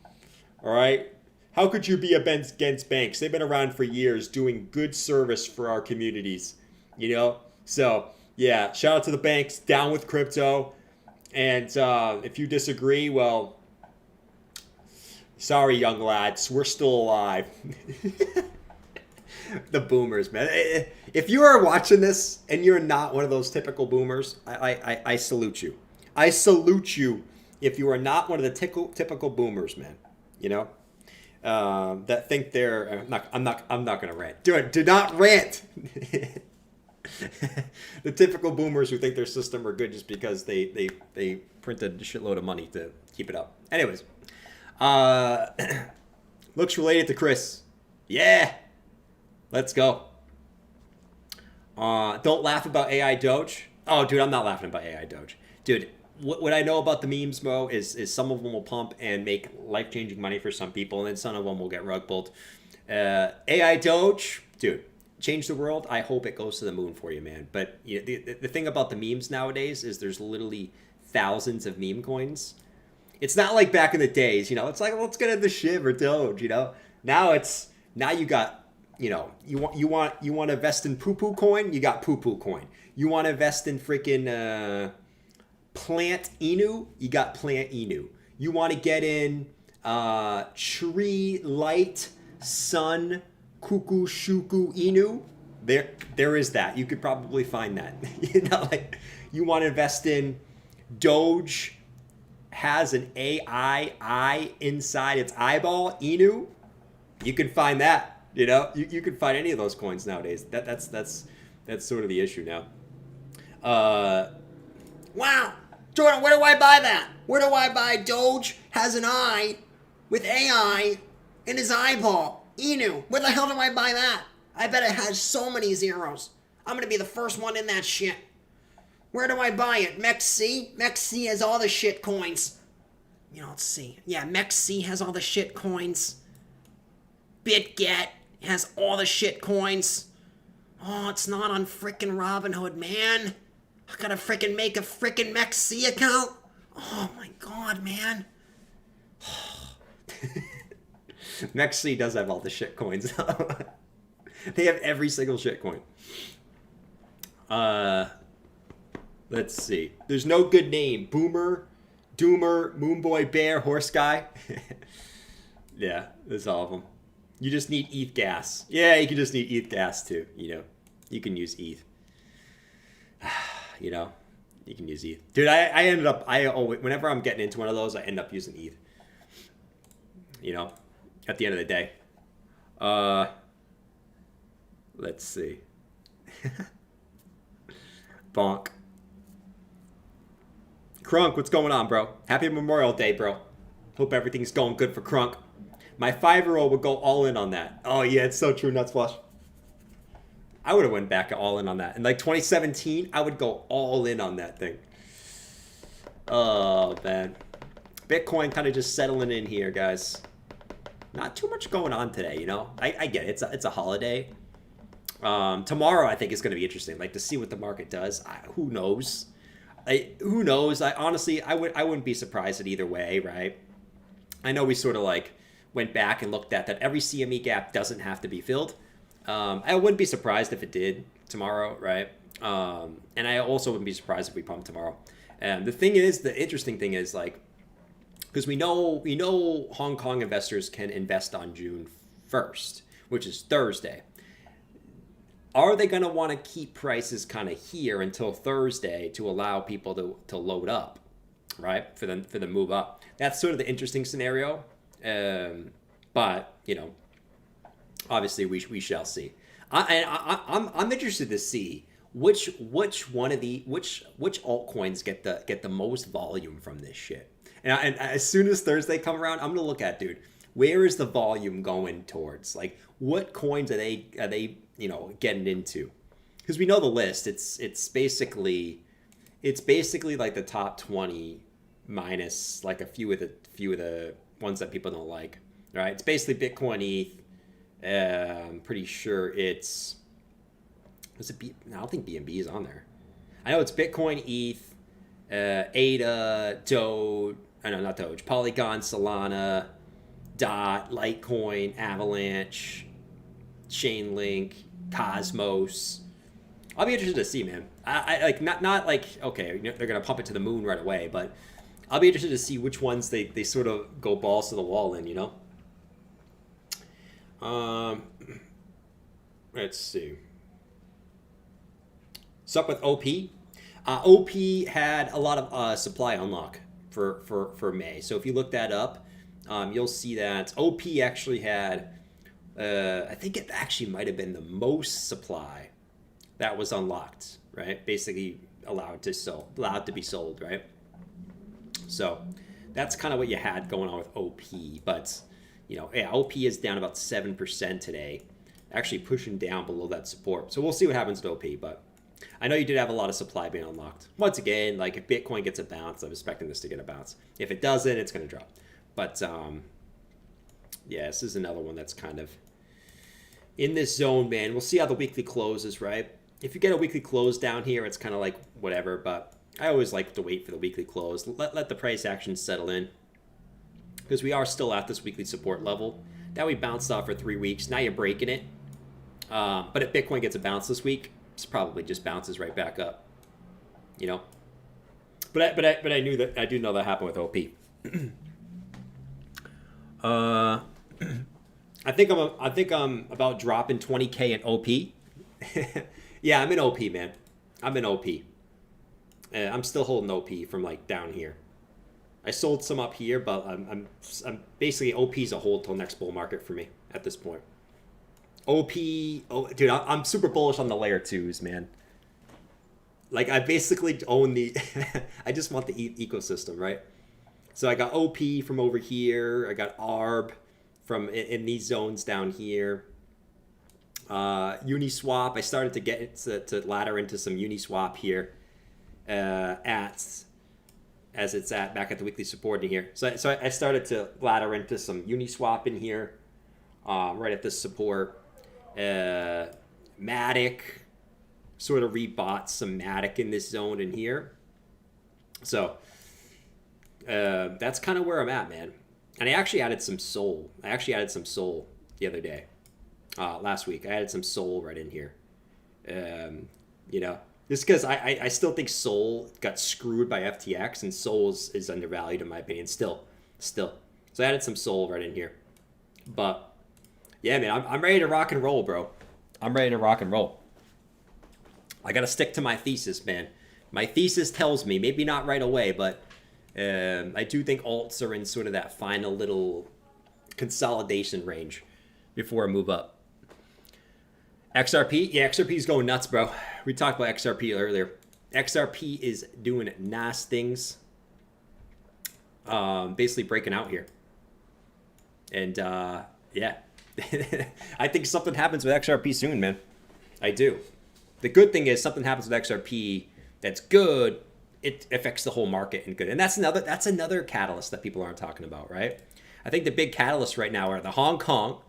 Speaker 1: all right? How could you be against banks? They've been around for years doing good service for our communities, you know? So, yeah, shout out to the banks, down with crypto. And if you disagree, well, sorry, young lads, we're still alive. The boomers, man. If you are watching this and you're not one of those typical boomers, I salute you. I salute you if you are not one of the typical boomers, man. You know? That think they're I'm not gonna rant. Do not rant. The typical boomers who think their system are good just because they printed a shitload of money to keep it up. Anyways, looks related to Chris. Yeah, let's go. Don't laugh about AI Doge. Oh, dude, I'm not laughing about AI Doge, dude. What I know about the memes, Mo, is some of them will pump and make life-changing money for some people, and then some of them will get rug pulled. AI Doge, dude, change the world. I hope it goes to the moon for you, man. But you know, the thing about the memes nowadays is there's literally thousands of meme coins. It's not like back in the days, you know. It's like, let's get into Shiv or Doge, you know. Now you got, you know, you want to invest in poo poo coin, you got poo poo coin. You want to invest in freaking Plant Inu, you got Plant Inu. You want to get in Tree Light Sun Kuku Shuku Inu, there is that. You could probably find that. You know, like you want to invest in Doge has an AI eye inside its eyeball, Inu. You can find that. You know, you can find any of those coins nowadays. That's sort of the issue now. Wow, Jordan, where do I buy that? Where do I buy Doge has an eye with AI in his eyeball? Inu, where the hell do I buy that? I bet it has so many zeros. I'm going to be the first one in that shit. Where do I buy it? MEXC? MEXC has all the shit coins. You know, let's see. Yeah, MEXC has all the shit coins. BitGet has all the shit coins. Oh, it's not on frickin' Robinhood, man. I gotta frickin' make a frickin' MEXC account. Oh my god, man. MEXC does have all the shit coins. They have every single shit coin. Let's see. There's no good name. Boomer, Doomer, Moonboy, Bear, Horse Guy. Yeah, there's all of them. You just need ETH gas. Yeah, you can just need ETH gas too. You know, you can use ETH. You know, you can use ETH. Dude, I ended up, whenever I'm getting into one of those, I end up using ETH. You know, at the end of the day. Let's see. Bonk. Crunk, what's going on, bro? Happy Memorial Day, bro. Hope everything's going good for Crunk. My 5-year-old would go all in on that. Oh, yeah, it's so true, Nuts Flush. I would have went back all in on that. In like 2017, I would go all in on that thing. Oh, man. Bitcoin kind of just settling in here, guys. Not too much going on today, you know? I get it. It's a holiday. Tomorrow, I think, is going to be interesting. Like, to see what the market does. Who knows? Who knows? Honestly, I wouldn't be surprised at either way, right? I know we sort of like went back and looked at that every CME gap doesn't have to be filled. I wouldn't be surprised if it did tomorrow, right? And I also wouldn't be surprised if we pump tomorrow. And the interesting thing is like, because we know Hong Kong investors can invest on June 1st, which is Thursday. Are they going to want to keep prices kind of here until Thursday to allow people to load up, right? For the move up. That's sort of the interesting scenario. But, you know, obviously we shall see. I'm interested to see which altcoins get the most volume from this shit. And as soon as Thursday come around, I'm gonna look at, dude, where is the volume going towards? Like, what coins are they you know, getting into? Because we know the list. It's basically like the top 20 minus like a few of the ones that people don't like. Right? It's basically Bitcoin, ETH. I'm pretty sure it's I don't think BNB is on there. I know it's Bitcoin, ETH, ADA, Doge. I know, not Doge. Polygon, Solana, Dot, Litecoin, Avalanche, Chainlink, Cosmos. I'll be interested to see, man. I like not like, okay, they're gonna pump it to the moon right away, but I'll be interested to see which ones they sort of go balls to the wall in, you know. Let's see. What's up with OP? OP had a lot of supply unlock for May. So if you look that up, you'll see that OP actually had, I think it actually might have been the most supply that was unlocked, right? Basically allowed to be sold, right? So that's kind of what you had going on with OP. But, you know, yeah, OP is down about 7% today, actually pushing down below that support. So we'll see what happens to OP, but I know you did have a lot of supply being unlocked. Once again, like if Bitcoin gets a bounce, I'm expecting this to get a bounce. If it doesn't, it's going to drop. But yeah, this is another one that's kind of in this zone, man. We'll see how the weekly closes, right? If you get a weekly close down here, it's kind of like whatever, but I always like to wait for the weekly close. Let the price action settle in, because we are still at this weekly support level that we bounced off for 3 weeks. Now you're breaking it. But if Bitcoin gets a bounce this week, it's probably just bounces right back up, you know. But I do know that happened with OP. I think I'm about dropping 20K in OP. Yeah, I'm in OP, man. I'm in OP. I'm still holding OP from like down here. I sold some up here, but I'm basically OP's a hold till next bull market for me at this point. Dude, I'm super bullish on the layer 2s, man. Like, I basically own the I just want the ecosystem, right? So I got OP from over here. I got ARB from in these zones down here. Uniswap. I started to get to ladder into some Uniswap here as it's at back at the weekly support in here. So I started to ladder into some Uniswap in here right at this support. Matic sort of rebought some Matic in this zone in here. So that's kind of where I'm at, man. And I actually added some Sol. The other day. Last week. I added some Sol right in here. You know, just because I still think Sol got screwed by FTX, and Sol is undervalued in my opinion. Still. So I added some Sol right in here. But yeah, man, I'm ready to rock and roll, bro. I'm ready to rock and roll. I gotta stick to my thesis, man. My thesis tells me, maybe not right away, but I do think alts are in sort of that final little consolidation range before I move up. XRP? Yeah, XRP is going nuts, bro. We talked about XRP earlier. XRP is doing nice things. Basically breaking out here. And yeah. I think something happens with XRP soon, man. I do. The good thing is something happens with XRP that's good. It affects the whole market and good. And that's another catalyst that people aren't talking about, right? I think the big catalysts right now are the Hong Kong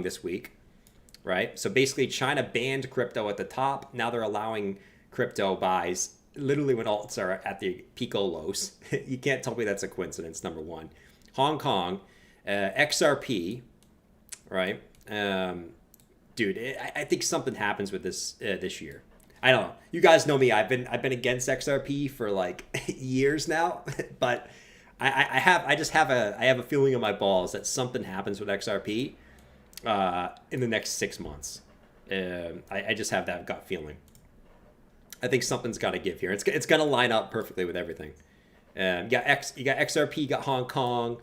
Speaker 1: this week, right? So basically China banned crypto at the top. Now they're allowing crypto buys literally when alts are at the pico lows. You can't tell me that's a coincidence, number one. Hong Kong, XRP, right? Dude, I think something happens with this this year. I don't know. You guys know me. I've been against XRP for like years now, but I have a feeling in my balls that something happens with XRP in the next 6 months. I just have that gut feeling. I think something's got to give here. It's going to line up perfectly with everything. You got XRP, you got Hong Kong.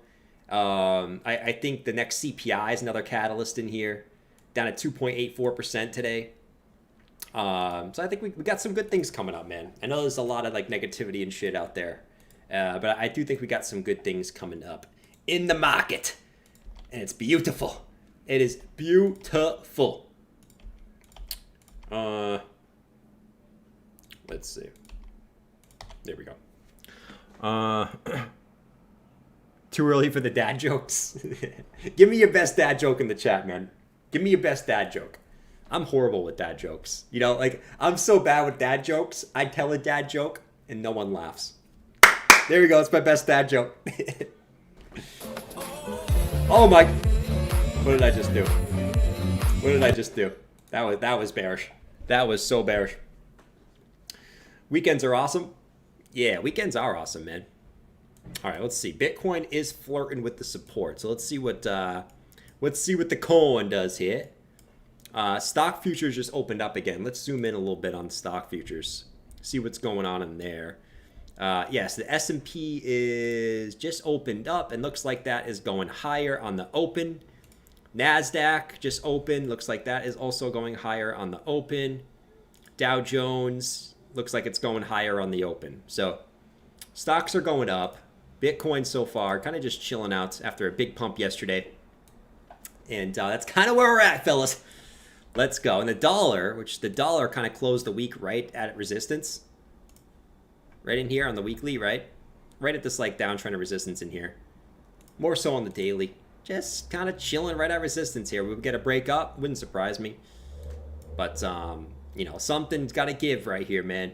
Speaker 1: I think the next CPI is another catalyst in here, down at 2.84% today. So I think we got some good things coming up, man. I know there's a lot of like negativity and shit out there, but I do think we got some good things coming up in the market, and it's beautiful. It is beautiful. Let's see. There we go. Too early for the dad jokes. Give me your best dad joke in the chat, man. Give me your best dad joke. I'm horrible with dad jokes. You know, like, I'm so bad with dad jokes. I tell a dad joke, and no one laughs. There we go. It's my best dad joke. Oh, my. What did I just do? That was bearish. That was so bearish. Weekends are awesome. Yeah, weekends are awesome, man. All right, let's see. Bitcoin is flirting with the support. So let's see what the coin does here. Stock futures just opened up again. Let's zoom in a little bit on stock futures. See what's going on in there. Yes, the S&P is just opened up and looks like that is going higher on the open. NASDAQ just opened. Looks like that is also going higher on the open. Dow Jones looks like it's going higher on the open. So stocks are going up. Bitcoin so far kind of just chilling out after a big pump yesterday. And that's kind of where we're at, fellas. Let's go. And the dollar kind of closed the week right at resistance. Right in here on the weekly, right? Right at this like downtrend of resistance in here. More so on the daily. Just kind of chilling right at resistance here. We would get a break up. Wouldn't surprise me. But, you know, something's got to give right here, man.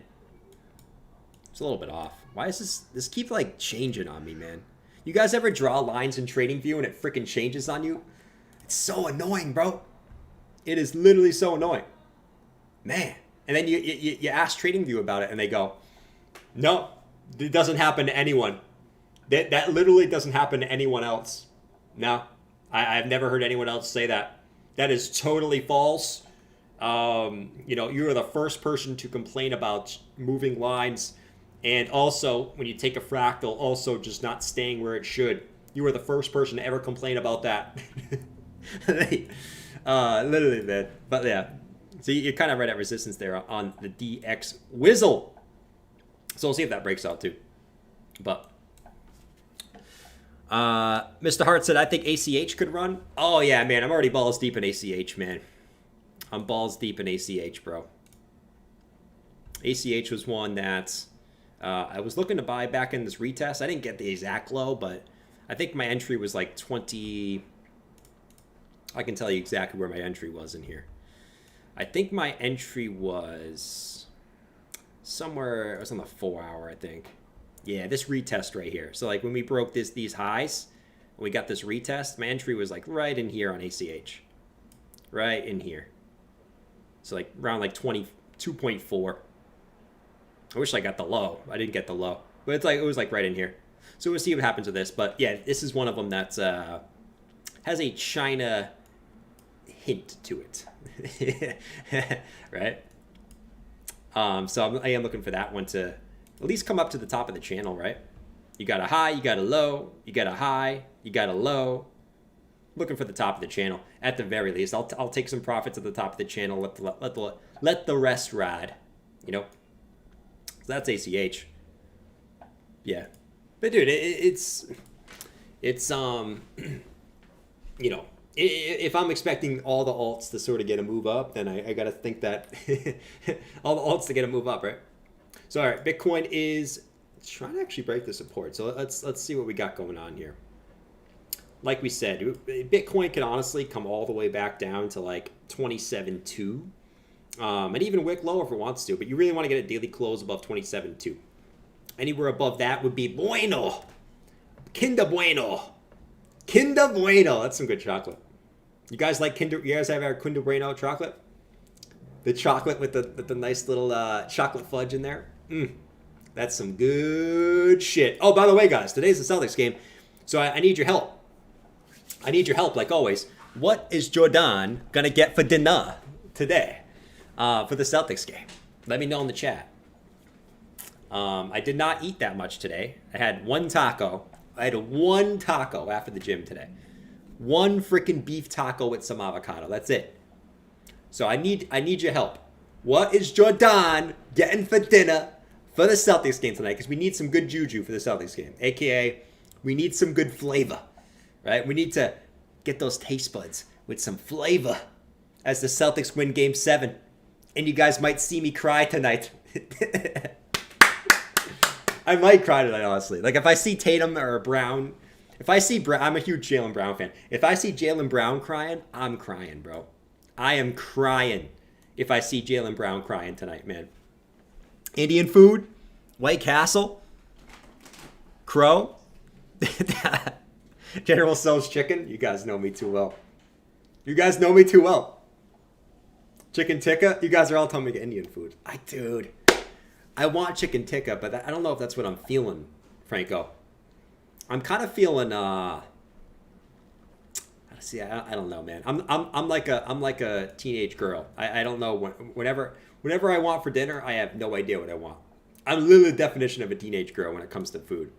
Speaker 1: It's a little bit off. Why is this keep like changing on me, man? You guys ever draw lines in TradingView and it freaking changes on you? It's so annoying, bro. It is literally so annoying. Man. And then you ask TradingView about it and they go, no, it doesn't happen to anyone. That literally doesn't happen to anyone else. No, I've never heard anyone else say that. That is totally false. You know, you are the first person to complain about moving lines. And also, when you take a fractal, also just not staying where it should. You were the first person to ever complain about that. Literally, man. But yeah. So you're kind of right at resistance there on the DX Whizzle. So we'll see if that breaks out too. But Mr. Hart said, I think ACH could run. Oh, yeah, man. I'm already balls deep in ACH, man. I'm balls deep in ACH, bro. ACH was one that I was looking to buy back in this retest. I didn't get the exact low, but I think my entry was like 20. I can tell you exactly where my entry was in here. I think my entry was somewhere, it was on the 4-hour, I think. Yeah, this retest right here. So like when we broke these highs, we got this retest, my entry was like right in here on ACH. Right in here. So like around like 22.4. I wish I got the low. I didn't get the low. But it's like it was like right in here. So we'll see what happens with this. But yeah, this is one of them that's has a China hint to it. Right? So I am looking for that one to at least come up to the top of the channel, right? You got a high, you got a low, you got a high, you got a low. Looking for the top of the channel at the very least. I'll take some profits at the top of the channel. Let the rest ride, you know. So that's ACH. Yeah, but dude, it's you know, if I'm expecting all the alts to sort of get a move up, then I got to think that all the alts to get a move up, right? So all right, Bitcoin is trying to actually break the support. So let's see what we got going on here. Like we said, Bitcoin can honestly come all the way back down to like 27.2, and even wick low if it wants to. But you really want to get a daily close above 27.2. Anywhere above that would be bueno, Kinder Bueno, Kinder Bueno. That's some good chocolate. You guys like Kinder? You guys have our Kinder Bueno chocolate? The chocolate with the nice little chocolate fudge in there. That's some good shit. Oh, by the way, guys, today's the Celtics game, so I need your help. I need your help, like always. What is Jordan going to get for dinner today for the Celtics game? Let me know in the chat. I did not eat that much today. I had one taco. I had one taco after the gym today. One freaking beef taco with some avocado. That's it. So I need your help. What is Jordan getting for dinner for the Celtics game tonight? Because we need some good juju for the Celtics game. AKA, we need some good flavor. Right? We need to get those taste buds with some flavor as the Celtics win Game 7. And you guys might see me cry tonight. I might cry tonight, honestly. Like, if I see Tatum or Brown, I'm a huge Jaylen Brown fan. If I see Jaylen Brown crying, I'm crying, bro. I am crying if I see Jaylen Brown crying tonight, man. Indian food, White Castle, Crow. General Tso's chicken. You guys know me too well. You guys know me too well. Chicken tikka. You guys are all telling me to get Indian food. Dude, I want chicken tikka, but I don't know if that's what I'm feeling, Franco. I'm kind of feeling. See, I don't know, man. I'm like a teenage girl. I don't know whatever I want for dinner. I have no idea what I want. I'm literally the definition of a teenage girl when it comes to food.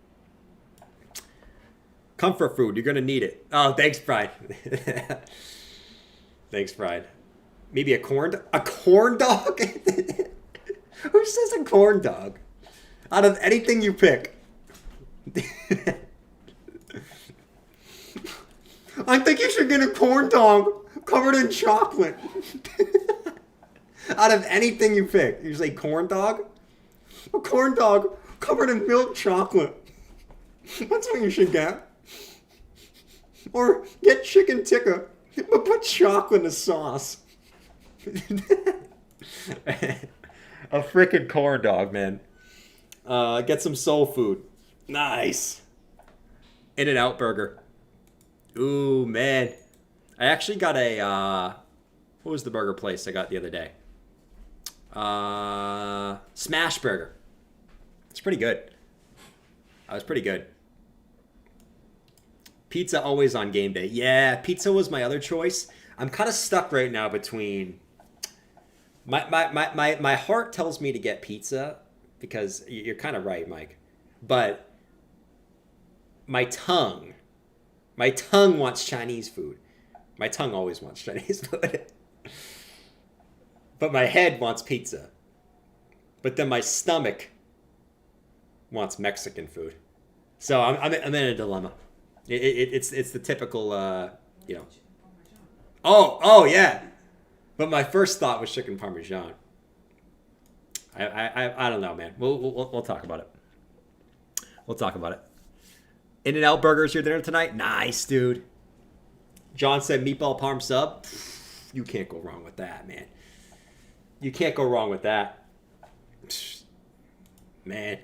Speaker 1: Comfort food, you're gonna need it. Oh, thanks, Pride. Thanks, Pride. Maybe a corn dog? Who says a corn dog? Out of anything you pick. I think you should get a corn dog covered in chocolate. Out of anything you pick. You say corn dog? A corn dog covered in milk chocolate. That's what you should get. Or get chicken tikka, but put chocolate in the sauce. A freaking corn dog, man. Get some soul food. Nice. In-N-Out burger. Ooh, man. I actually got a, what was the burger place I got the other day? Smash Burger. It's pretty good. That was pretty good. Pizza always on game day. Yeah, pizza was my other choice. I'm kind of stuck right now between... My heart tells me to get pizza because you're kind of right, Mike. But my tongue wants Chinese food. My tongue always wants Chinese food. But my head wants pizza. But then my stomach wants Mexican food. So I'm in a dilemma. It's the typical, you know. Oh yeah. But my first thought was chicken parmesan. I don't know, man. We'll talk about it. We'll talk about it. In-N-Out Burgers your dinner tonight? Nice, dude. John said meatball parm sub. You can't go wrong with that, man. You can't go wrong with that. Man.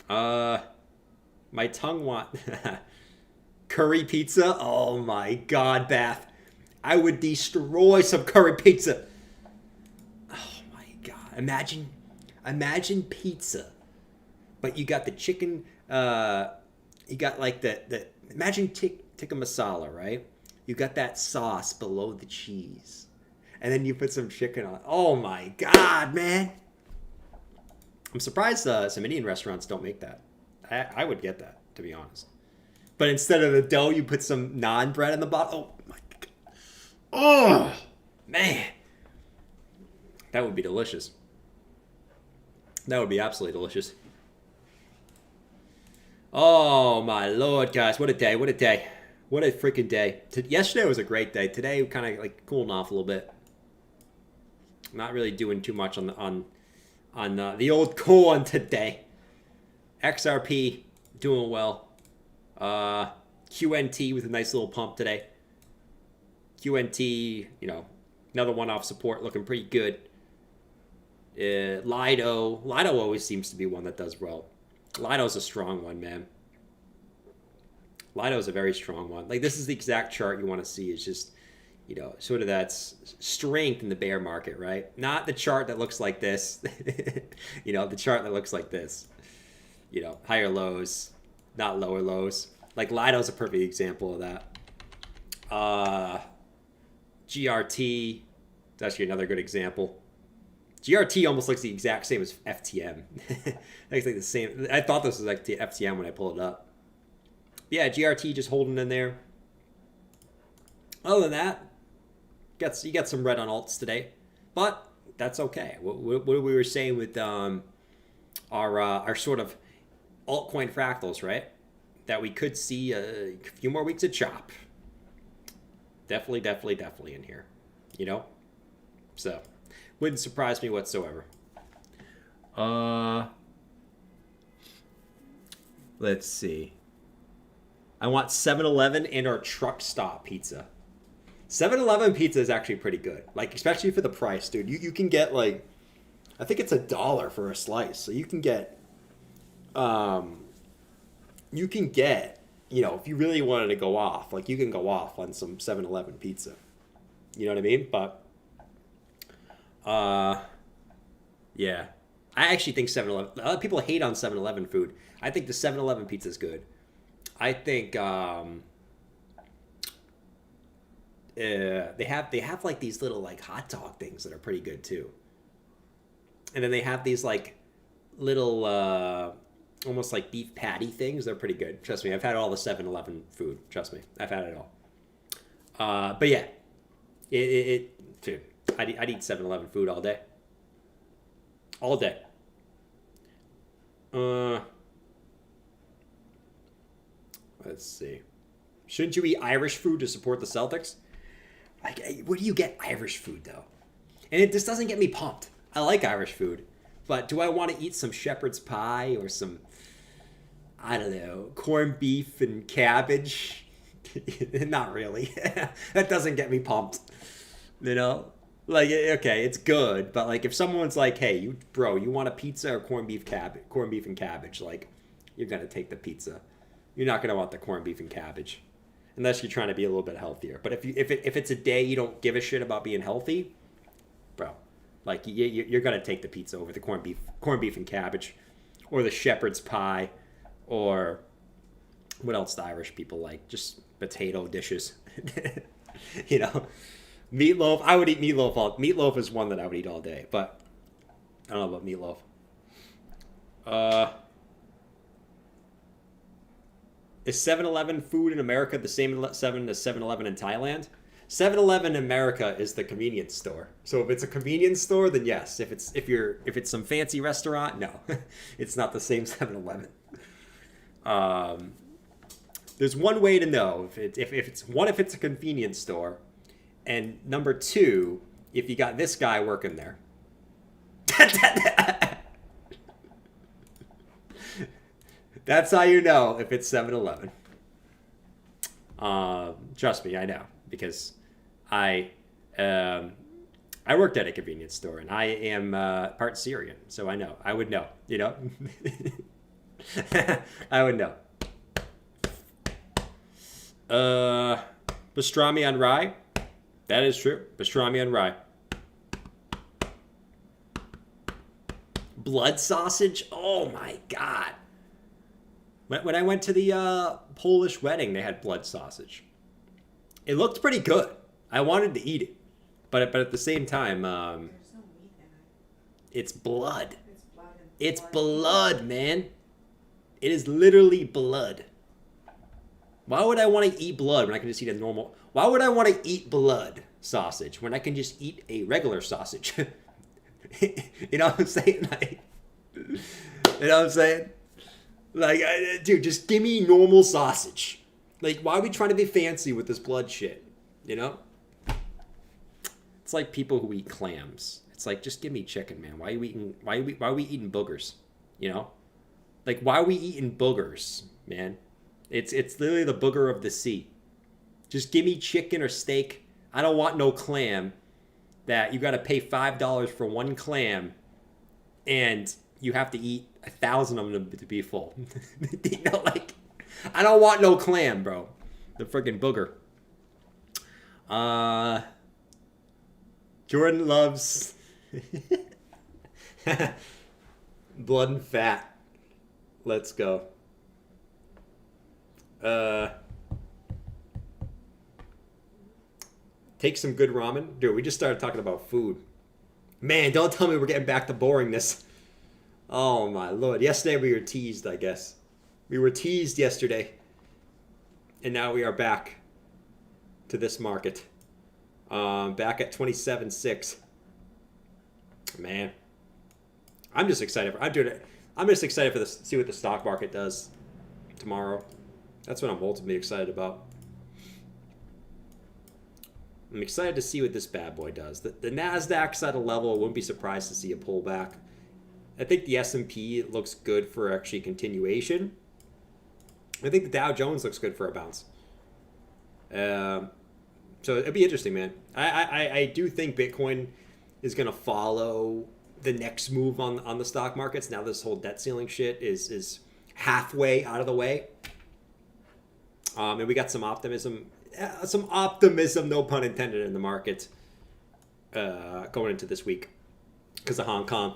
Speaker 1: My tongue want curry pizza. Oh my god, Bath. I would destroy some curry pizza. Oh my god. Imagine pizza. But you got the chicken, you got like the imagine tikka masala, right? You got that sauce below the cheese. And then you put some chicken on. Oh my god, man. I'm surprised some Indian restaurants don't make that. I would get that, to be honest. But instead of the dough, you put some naan bread in the bottom. Oh my god. Oh, man. That would be delicious. That would be absolutely delicious. Oh my lord, guys. What a day. What a day. What a freaking day. Yesterday was a great day. Today, kind of like cooling off a little bit. Not really doing too much on the old coin today. XRP doing well. QNT with a nice little pump today. QNT, you know, another one off support, looking pretty good. Lido always seems to be one that does well. Lido's a strong one, man. Lido's a very strong one. Like, this is the exact chart you want to see. It's just, you know, sort of that strength in the bear market, right? Not the chart that looks like this. You know, the chart that looks like this. You know, higher lows, not lower lows. Like, Lido's a perfect example of that. GRT, it's actually another good example. GRT almost looks the exact same as FTM. Looks like the same. I thought this was like FTM when I pulled it up. Yeah, GRT just holding in there. Other than that, you got some red on alts today, but that's okay. What we were saying with our sort of altcoin fractals, right? That we could see a few more weeks of chop. Definitely in here, you know. So wouldn't surprise me whatsoever. Let's see. I want 7-Eleven and our truck stop pizza. 7-Eleven pizza is actually pretty good. Like, especially for the price, dude. You can get, like, I think it's $1 for a slice. So you can get, you know, if you really wanted to go off, like, you can go off on some 7-Eleven pizza. You know what I mean? But, yeah. I actually think 7-Eleven, a lot of people hate on 7-Eleven food. I think the 7-Eleven pizza is good. I think they have like these little like hot dog things that are pretty good too. And then they have these like little almost like beef patty things. They're pretty good. Trust me, I've had all the 7-Eleven food. Trust me, I've had it all. But yeah, dude, I'd eat 7-Eleven food all day. All day. Let's see. Shouldn't you eat Irish food to support the Celtics? Like, where do you get Irish food, though? And this doesn't get me pumped. I like Irish food. But do I want to eat some shepherd's pie or some, I don't know, corned beef and cabbage? Not really. That doesn't get me pumped. You know? Like, okay, it's good. But, like, if someone's like, hey, you want a pizza or corned beef and cabbage? Like, you're going to take the pizza. You're not going to want the corned beef and cabbage, unless you're trying to be a little bit healthier. But if it's a day you don't give a shit about being healthy, bro, like you're going to take the pizza over the corned beef and cabbage, or the shepherd's pie, or what else the Irish people like? Just potato dishes, you know. Meatloaf. I would eat meatloaf. Meatloaf is one that I would eat all day, but I don't know about meatloaf. Is 7-Eleven food in America the same as 7-Eleven in Thailand? 7-Eleven in America is the convenience store. So if it's a convenience store, then yes. If it's some fancy restaurant, no. It's not the same 7-Eleven. There's one way to know if it's a convenience store, and number two, if you got this guy working there. That's how you know if it's 7-Eleven. Trust me, I know, because I I worked at a convenience store, and I am part Syrian, so I know. I would know, you know? I would know. Pastrami on rye. That is true. Pastrami on rye. Blood sausage? Oh my god. When I went to the Polish wedding, they had blood sausage. It looked pretty good. I wanted to eat it. But at the same time,
Speaker 3: There's no meat in it.
Speaker 1: it's blood.
Speaker 3: It's blood. And
Speaker 1: It's
Speaker 3: blood.
Speaker 1: blood, man. It is literally blood. Why would I want to eat blood when I can just eat a normal... Why would I want to eat blood sausage when I can just eat a regular sausage? You know what I'm saying? Like, you know what I'm saying? Like, dude, just give me normal sausage. Like, why are we trying to be fancy with this blood shit? You know? It's like people who eat clams. It's like, just give me chicken, man. Why are you eating? Why are we eating boogers? You know? Like, why are we eating boogers, man? It's literally the booger of the sea. Just give me chicken or steak. I don't want no clam that you got to pay $5 for one clam and you have to eat 1,000 of them to be full. You know, like, I don't want no clam, bro. The freaking booger. Jordan loves blood and fat. Let's go. Take some good ramen. Dude, we just started talking about food. Man, don't tell me we're getting back to boringness. Oh my lord. Yesterday we were teased, I guess. We were teased yesterday. And now we are back to this market. Back at 27.6. Man. I'm just excited. I'm just excited for this. See what the stock market does tomorrow. That's what I'm ultimately excited about. I'm excited to see what this bad boy does. The Nasdaq's at a level I wouldn't be surprised to see a pullback. I think the S&P looks good for actually continuation. I think the Dow Jones looks good for a bounce. So it'd be interesting, man. I do think Bitcoin is going to follow the next move on the stock markets. Now this whole debt ceiling shit is halfway out of the way. And we got some optimism, no pun intended, in the market going into this week because of Hong Kong.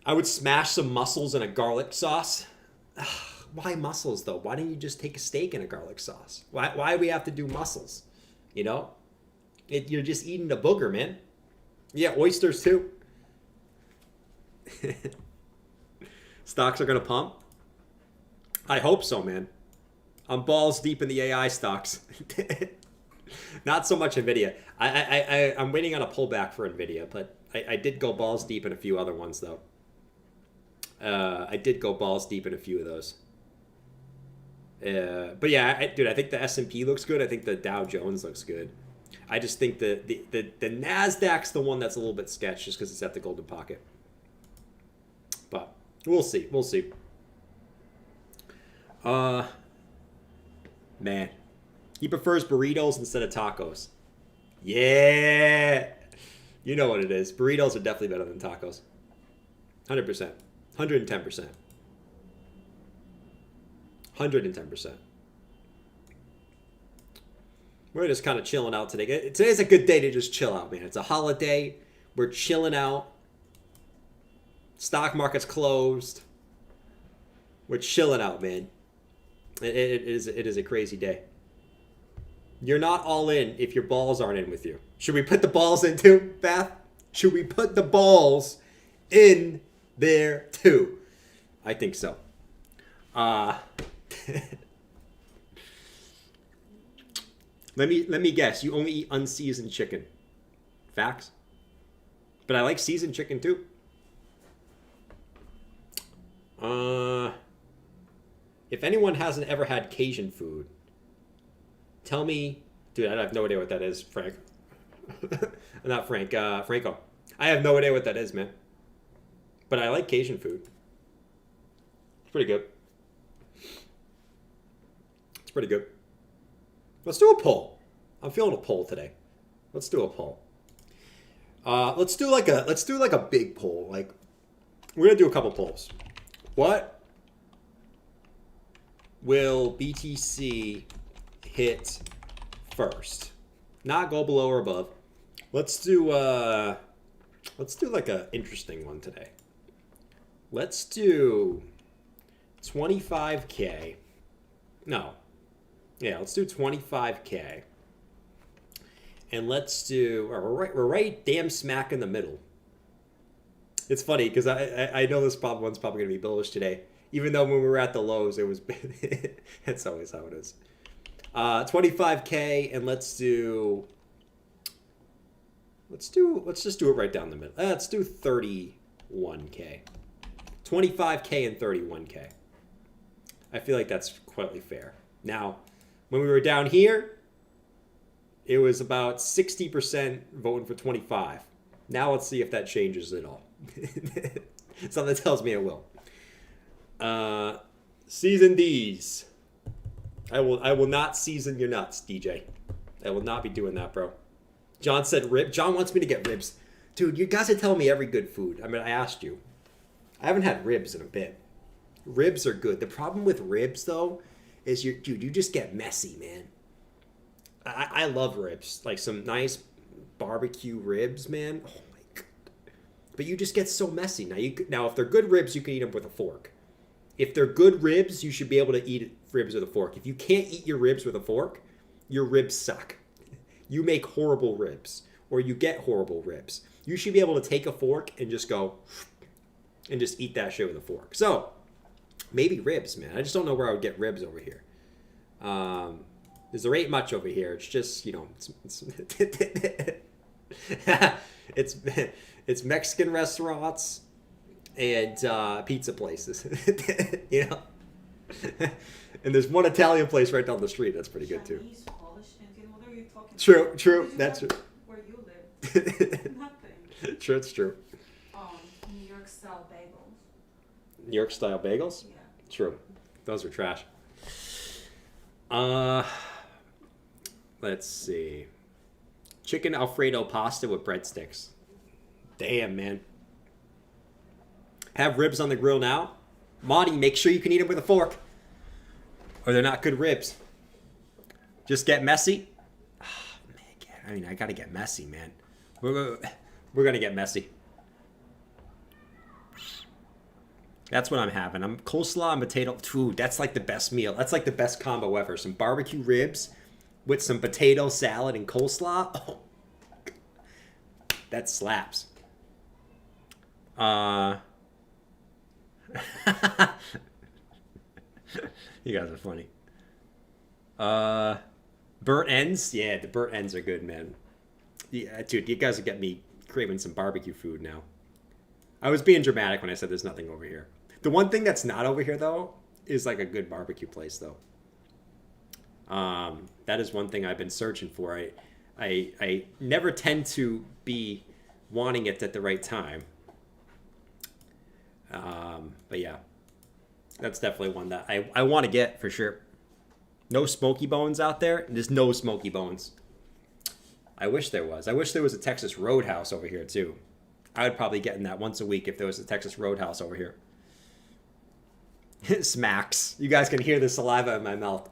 Speaker 1: I would smash some mussels in a garlic sauce. Why mussels, though? Why don't you just take a steak in a garlic sauce? Why do we have to do mussels? You know? You're just eating a booger, man. Yeah, oysters, too. Stocks are going to pump? I hope so, man. I'm balls deep in the AI stocks. Not so much NVIDIA. I'm waiting on a pullback for NVIDIA, but I did go balls deep in a few other ones, though. I did go balls deep in a few of those. But yeah, dude, I think the S&P looks good. I think the Dow Jones looks good. I just think the Nasdaq's the one that's a little bit sketch just because it's at the golden pocket. But we'll see. We'll see. Man, he prefers burritos instead of tacos. Yeah, you know what it is. Burritos are definitely better than tacos. 100%, 110%, 110%. We're just kind of chilling out today. Today's a good day to just chill out, man. It's a holiday. We're chilling out. Stock market's closed. We're chilling out, man. It is a crazy day. You're not all in if your balls aren't in with you. Should we put the balls in too, Beth? Should we put the balls in there too? I think so. Let me guess. You only eat unseasoned chicken. Facts? But I like seasoned chicken too. If anyone hasn't ever had Cajun food, tell me, dude. I have no idea what that is, Frank. Not Frank. Franco. I have no idea what that is, man. But I like Cajun food. It's pretty good. It's pretty good. Let's do a poll. I'm feeling a poll today. Let's do a poll. Let's do like a big poll. Like, we're gonna do a couple polls. What will BTC hit first? Not go below or above. Let's do like a interesting one today. Let's do 25K. No. Yeah, let's do 25K. And let's do, we're right damn smack in the middle. It's funny because I know this one's probably going to be bullish today. Even though when we were at the lows, it was, that's always how it is. 25K, and let's just do it right down the middle. Let's do 31K. 25K and 31K. I feel like that's quite fair. Now, when we were down here, it was about 60% voting for 25. Now let's see if that changes at all. Something tells me it will. Season D's. I will not season your nuts, DJ. I will not be doing that, bro. John said rib. John wants me to get ribs. Dude, you guys are telling me every good food. I mean, I asked you. I haven't had ribs in a bit. Ribs are good. The problem with ribs, though, is you just get messy, man. I love ribs. Like some nice barbecue ribs, man. Oh my god. But you just get so messy. Now if they're good ribs, you can eat them with a fork. If they're good ribs, you should be able to eat ribs with a fork. If you can't eat your ribs with a fork, your ribs suck. You make horrible ribs, or you get horrible ribs. You should be able to take a fork and just go and just eat that shit with a fork. So maybe ribs, man. I just don't know where I would get ribs over here. There ain't much over here. It's just, it's Mexican restaurants and pizza places, And there's one Italian place right down the street that's pretty good too.
Speaker 3: Chinese, Polish, Indian, what are you talking
Speaker 1: True,
Speaker 3: about?
Speaker 1: true. That's true.
Speaker 3: Where you live. Nothing.
Speaker 1: True, it's true.
Speaker 3: New York style bagels.
Speaker 1: New York style bagels?
Speaker 3: Yeah.
Speaker 1: True. Those are trash. Let's see. Chicken Alfredo pasta with breadsticks. Damn, man. Have ribs on the grill now. Monty, make sure you can eat them with a fork, or they're not good ribs. Just get messy. Oh, man, I gotta get messy, man. We're gonna get messy. That's what I'm having. I'm coleslaw and potato. Dude, that's like the best meal. That's like the best combo ever. Some barbecue ribs with some potato salad and coleslaw. Oh, that slaps. You guys are funny. Burnt ends? Yeah, the burnt ends are good, man. Yeah, dude, you guys are getting me craving some barbecue food now. I was being dramatic when I said there's nothing over here. The one thing that's not over here, though, is like a good barbecue place, though. That is one thing I've been searching for. I never tend to be wanting it at the right time. But yeah, that's definitely one that I want to get for sure. No Smoky Bones out there? There's no Smoky Bones. I wish there was. I wish there was a Texas Roadhouse over here too. I would probably get in that once a week if there was a Texas Roadhouse over here. Smacks. You guys can hear the saliva in my mouth.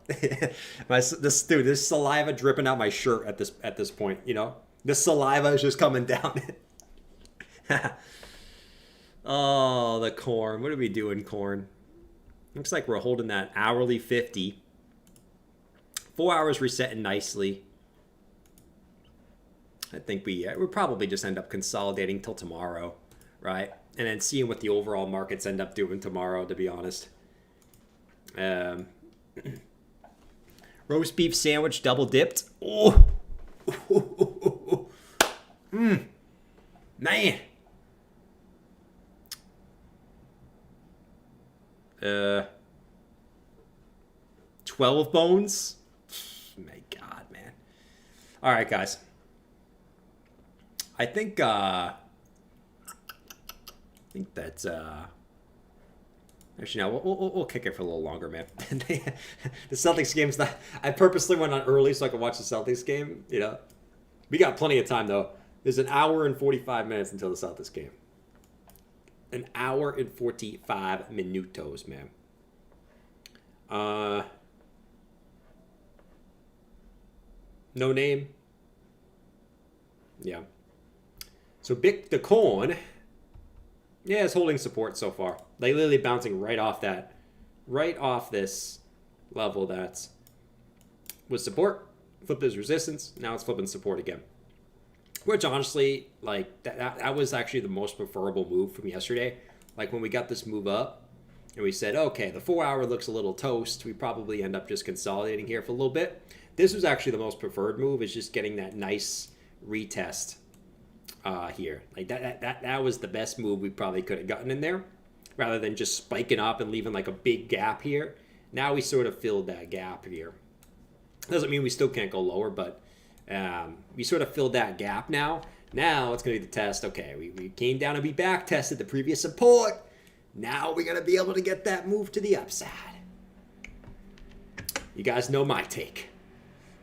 Speaker 1: This saliva dripping out my shirt at this point. The saliva is just coming down. Oh, the corn. What are we doing, corn? Looks like we're holding that hourly 50. 4 hours resetting nicely. I think we'll probably just end up consolidating till tomorrow, right? And then seeing what the overall markets end up doing tomorrow, to be honest. Roast beef sandwich double dipped. Oh, man. 12 bones. My God, man. All right, guys. I think that's actually no. We'll kick it for a little longer, man. The Celtics game's not. I purposely went on early so I could watch the Celtics game. We got plenty of time, though. There's an hour and 45 minutes until the Celtics game. An hour and 45 minutos, man. No name. Yeah. So Bitcoin, yeah, is holding support so far. Like literally bouncing right off this level that was support, flipped as resistance. Now it's flipping support again. Which honestly, like that was actually the most preferable move from yesterday. Like when we got this move up and we said, okay, the 4 hour looks a little toast. We probably end up just consolidating here for a little bit. This was actually the most preferred move, is just getting that nice retest here. Like that was the best move we probably could have gotten in there, rather than just spiking up and leaving like a big gap here. Now we sort of filled that gap here. Doesn't mean we still can't go lower, but we sort of filled that gap now. Now it's going to be the test. Okay, we came down and we back tested the previous support. Now we're going to be able to get that move to the upside. You guys know my take.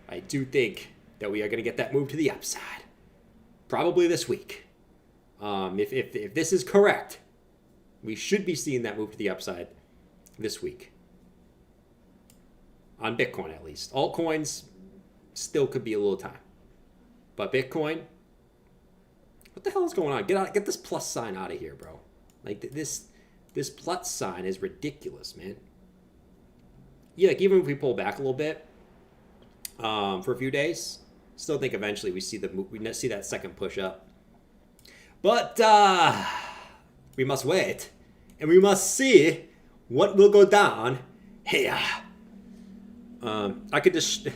Speaker 1: I do think that we are going to get that move to the upside. Probably this week. If this is correct, we should be seeing that move to the upside this week. On Bitcoin, at least. Altcoins still could be a little time. But Bitcoin, what the hell is going on? Get this plus sign out of here, bro. Like this plus sign is ridiculous, man. Yeah, like even if we pull back a little bit for a few days, still think eventually we see that second push up. But we must wait, and we must see what will go down here. I could just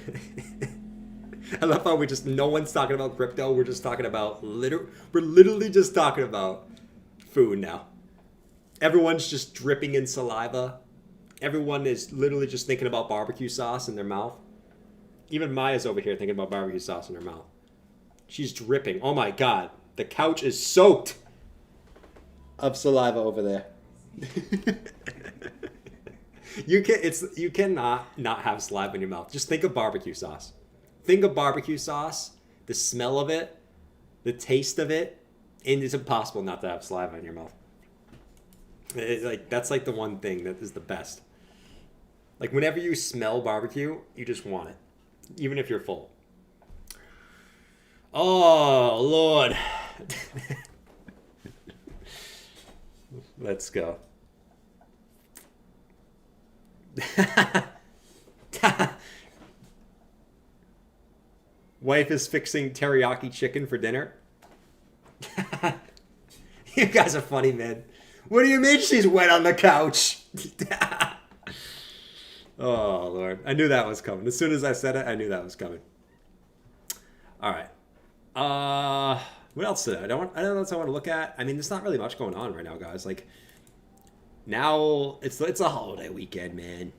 Speaker 1: I love how no one's talking about crypto. We're just talking about we're literally just talking about food now. Everyone's just dripping in saliva. Everyone is literally just thinking about barbecue sauce in their mouth. Even Maya's over here thinking about barbecue sauce in her mouth. She's dripping. Oh my god. The couch is soaked of saliva over there. You cannot not have saliva in your mouth. Just think of barbecue sauce. Think of barbecue sauce, the smell of it, the taste of it, and it's impossible not to have saliva in your mouth. That's like the one thing that is the best. Like whenever you smell barbecue, you just want it, even if you're full. Oh Lord. Let's go. Wife is fixing teriyaki chicken for dinner. You guys are funny, man. What do you mean she's wet on the couch? Oh, Lord. I knew that was coming. As soon as I said it, I knew that was coming. All right. What else did I don't know what else I want to look at. I mean, there's not really much going on right now, guys. Like, now it's a holiday weekend, man.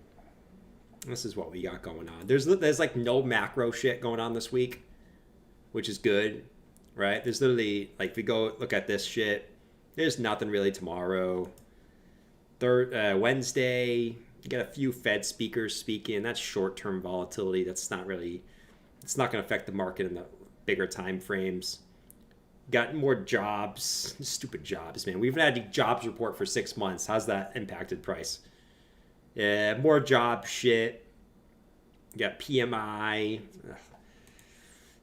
Speaker 1: This is what we got going on. There's like no macro shit going on this week, which is good, right? There's literally, like, if we go look at this shit, there's nothing really tomorrow. Wednesday, you got a few Fed speakers speaking. That's short-term volatility. It's not going to affect the market in the bigger time frames. Got more jobs. Stupid jobs, man. We've had a jobs report for 6 months. How's that impacted price? Yeah, more job shit. You got PMI. Ugh.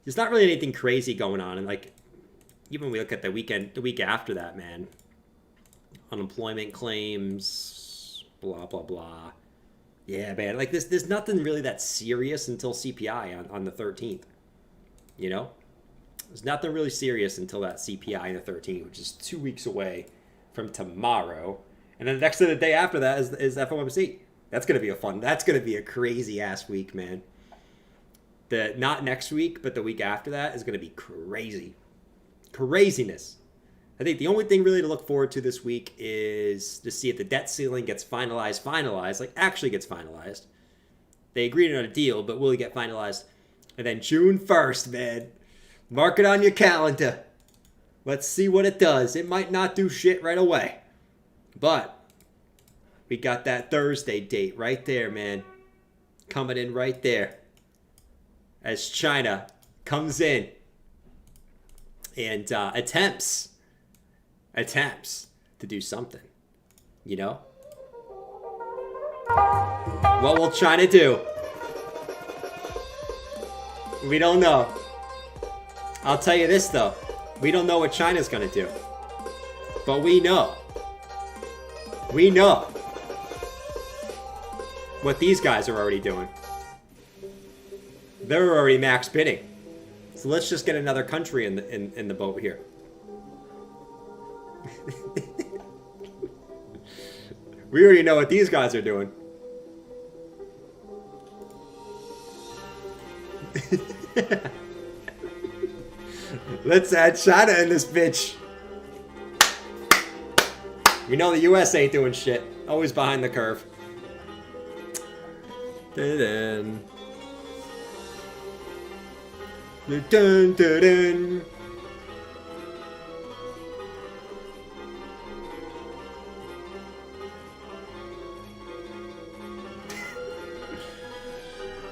Speaker 1: There's not really anything crazy going on. And like, even when we look at the week after that, man. Unemployment claims, blah, blah, blah. Yeah, man. Like there's nothing really that serious until CPI on the 13th. You know? There's nothing really serious until that CPI on the 13th, which is 2 weeks away from tomorrow. And then the next day, the day after that is FOMC. That's going to be a crazy ass week, man. Not next week, but the week after that is going to be crazy. Craziness. I think the only thing really to look forward to this week is to see if the debt ceiling gets finalized, like actually gets finalized. They agreed on a deal, but will it get finalized? And then June 1st, man. Mark it on your calendar. Let's see what it does. It might not do shit right away. But we got that Thursday date right there, man. Coming in right there. As China comes in and attempts to do something. You know? What will China do? We don't know. I'll tell you this, though. We don't know what China's going to do. But we know. We know what these guys are already doing. They're already max bidding. So let's just get another country in the boat here. We already know what these guys are doing. Let's add China in this bitch. We know the US ain't doing shit. Always behind the curve. Dun, dun, dun, dun.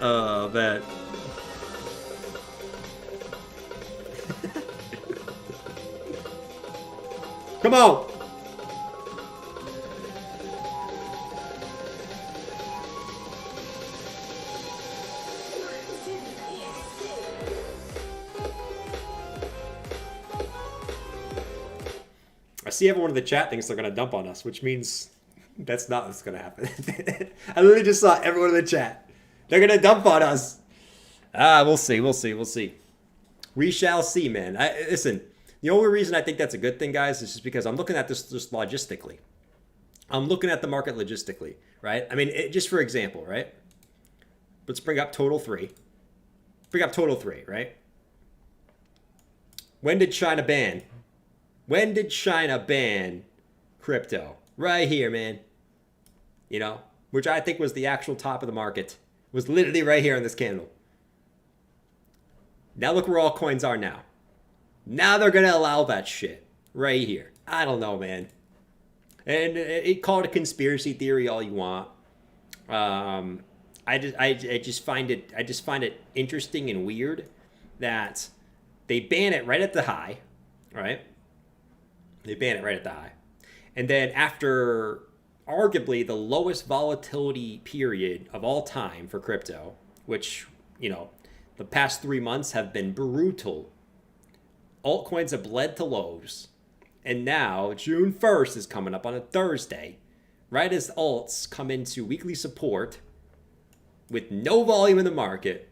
Speaker 1: Oh, man. Come on! I see everyone in the chat thinks they're going to dump on us, which means that's not what's going to happen. I literally just saw everyone in the chat. They're going to dump on us. We'll see. We shall see, man. Listen, the only reason I think that's a good thing, guys, is just because I'm looking at this just logistically. I'm looking at the market logistically, right? I mean, just for example, right? Let's bring up total 3. Bring up total 3, right? When did China ban? When did China ban crypto? Right here, man. You know, which I think was the actual top of the market. Was literally right here in this candle. Now look where altcoins are now. Now they're going to allow that shit. Right here. I don't know, man. And it call it a conspiracy theory all you want. I just find it interesting and weird that they ban it right at the high, right? They ban it right at the high. And then after arguably the lowest volatility period of all time for crypto, which, you know, the past 3 months have been brutal. Altcoins have bled to lows. And now June 1st is coming up on a Thursday, right as alts come into weekly support with no volume in the market.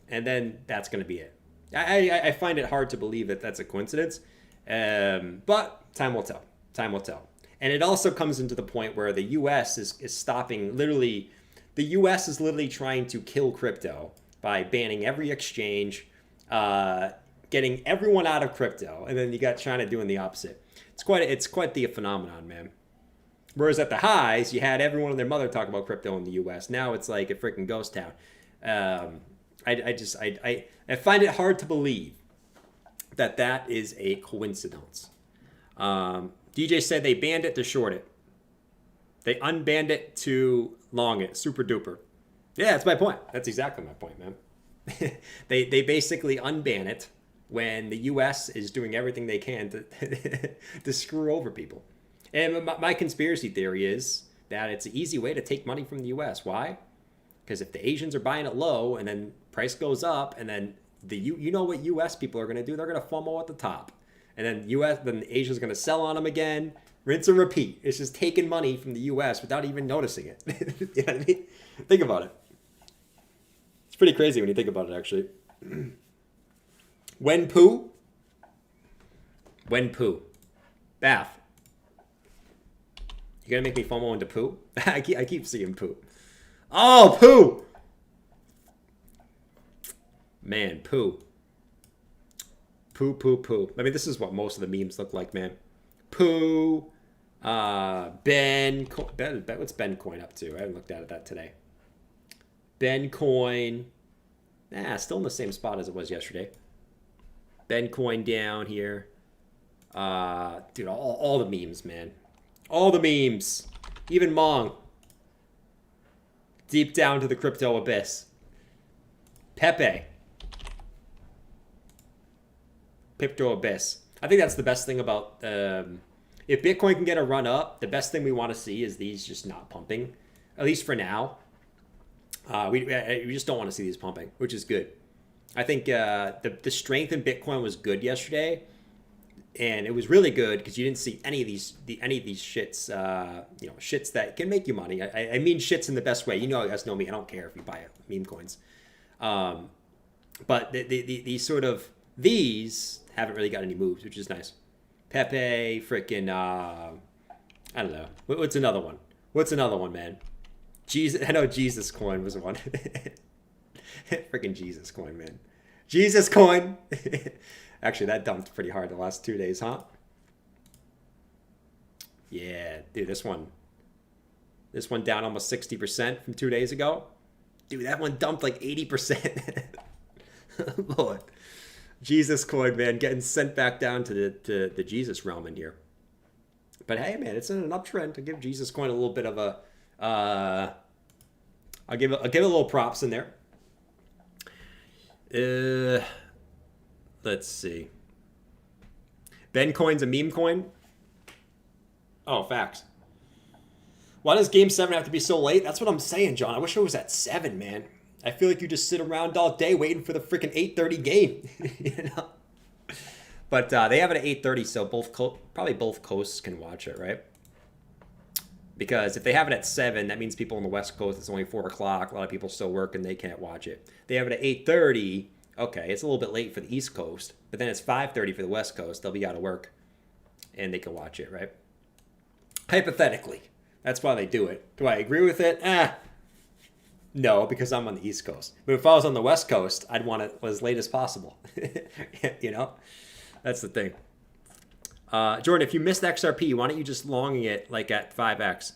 Speaker 1: And then that's going to be it. I find it hard to believe that that's a coincidence. But time will tell. Time will tell. And it also comes into the point where the U.S. is stopping, literally, the U.S. is literally trying to kill crypto by banning every exchange, getting everyone out of crypto, and then you got China doing the opposite. It's quite the phenomenon, man. Whereas at the highs, you had everyone and their mother talk about crypto in the U.S. Now it's like a freaking ghost town. I find it hard to believe that is a coincidence. DJ said they banned it to short it. They unbanned it to long it. Super duper. Yeah, that's my point. That's exactly my point, man. They basically unban it when the U.S. is doing everything they can to screw over people. And my conspiracy theory is that it's an easy way to take money from the U.S. Why? Because if the Asians are buying it low and then price goes up, and then you know what U.S. people are going to do? They're going to FOMO at the top. And then Asia's going to sell on them again. Rinse and repeat. It's just taking money from the U.S. without even noticing it. You know what I mean? Think about it. It's pretty crazy when you think about it, actually. When poo? Bath. You gonna make me FOMO into poo? I keep seeing poo. Oh, poo! Man, poo. Poo. I mean, this is what most of the memes look like, man. Poo. Ben. What's Ben Coin up to? I haven't looked at that today. Ben Coin. Still in the same spot as it was yesterday. Ben Coin down here. Dude, all the memes, man. All the memes. Even Mong. Deep down to the crypto abyss. Pepe. Crypto abyss. I think that's the best thing about if Bitcoin can get a run up, the best thing we want to see is these just not pumping, at least for now. We just don't want to see these pumping, which is good. I think the strength in Bitcoin was good yesterday, and it was really good because you didn't see any of these shits, shits that can make you money. I mean shits in the best way. You guys know me. I don't care if you buy meme coins, but these haven't really got any moves, which is nice. Pepe, freaking, I don't know. What's another one? What's another one, man? Jesus, I know Jesus coin was one. Freaking Jesus coin, man. Jesus coin. Actually, that dumped pretty hard the last 2 days, huh? Yeah, dude, this one down almost 60% from 2 days ago. Dude, that one dumped like 80%. Lord. Jesus coin, man, getting sent back down to the Jesus realm in here. But hey, man, it's in an uptrend. To give Jesus coin a little bit of a, I'll give it a little props in there. Let's see. Ben coin's a meme coin. Oh, facts. Why does Game 7 have to be so late? That's what I'm saying, John. I wish it was at 7, man. I feel like you just sit around all day waiting for the freaking 8:30 game. But they have it at 8:30, so probably both coasts can watch it, right? Because if they have it at 7, that means people on the West Coast, it's only 4 o'clock. A lot of people still work and they can't watch it. They have it at 8:30. Okay, it's a little bit late for the East Coast, but then it's 5:30 for the West Coast. They'll be out of work and they can watch it, right? Hypothetically, that's why they do it. Do I agree with it? No, because I'm on the East Coast. But if I was on the West Coast, I'd want it as late as possible. That's the thing. Jordan, if you missed XRP, why don't you just longing it like at 5x?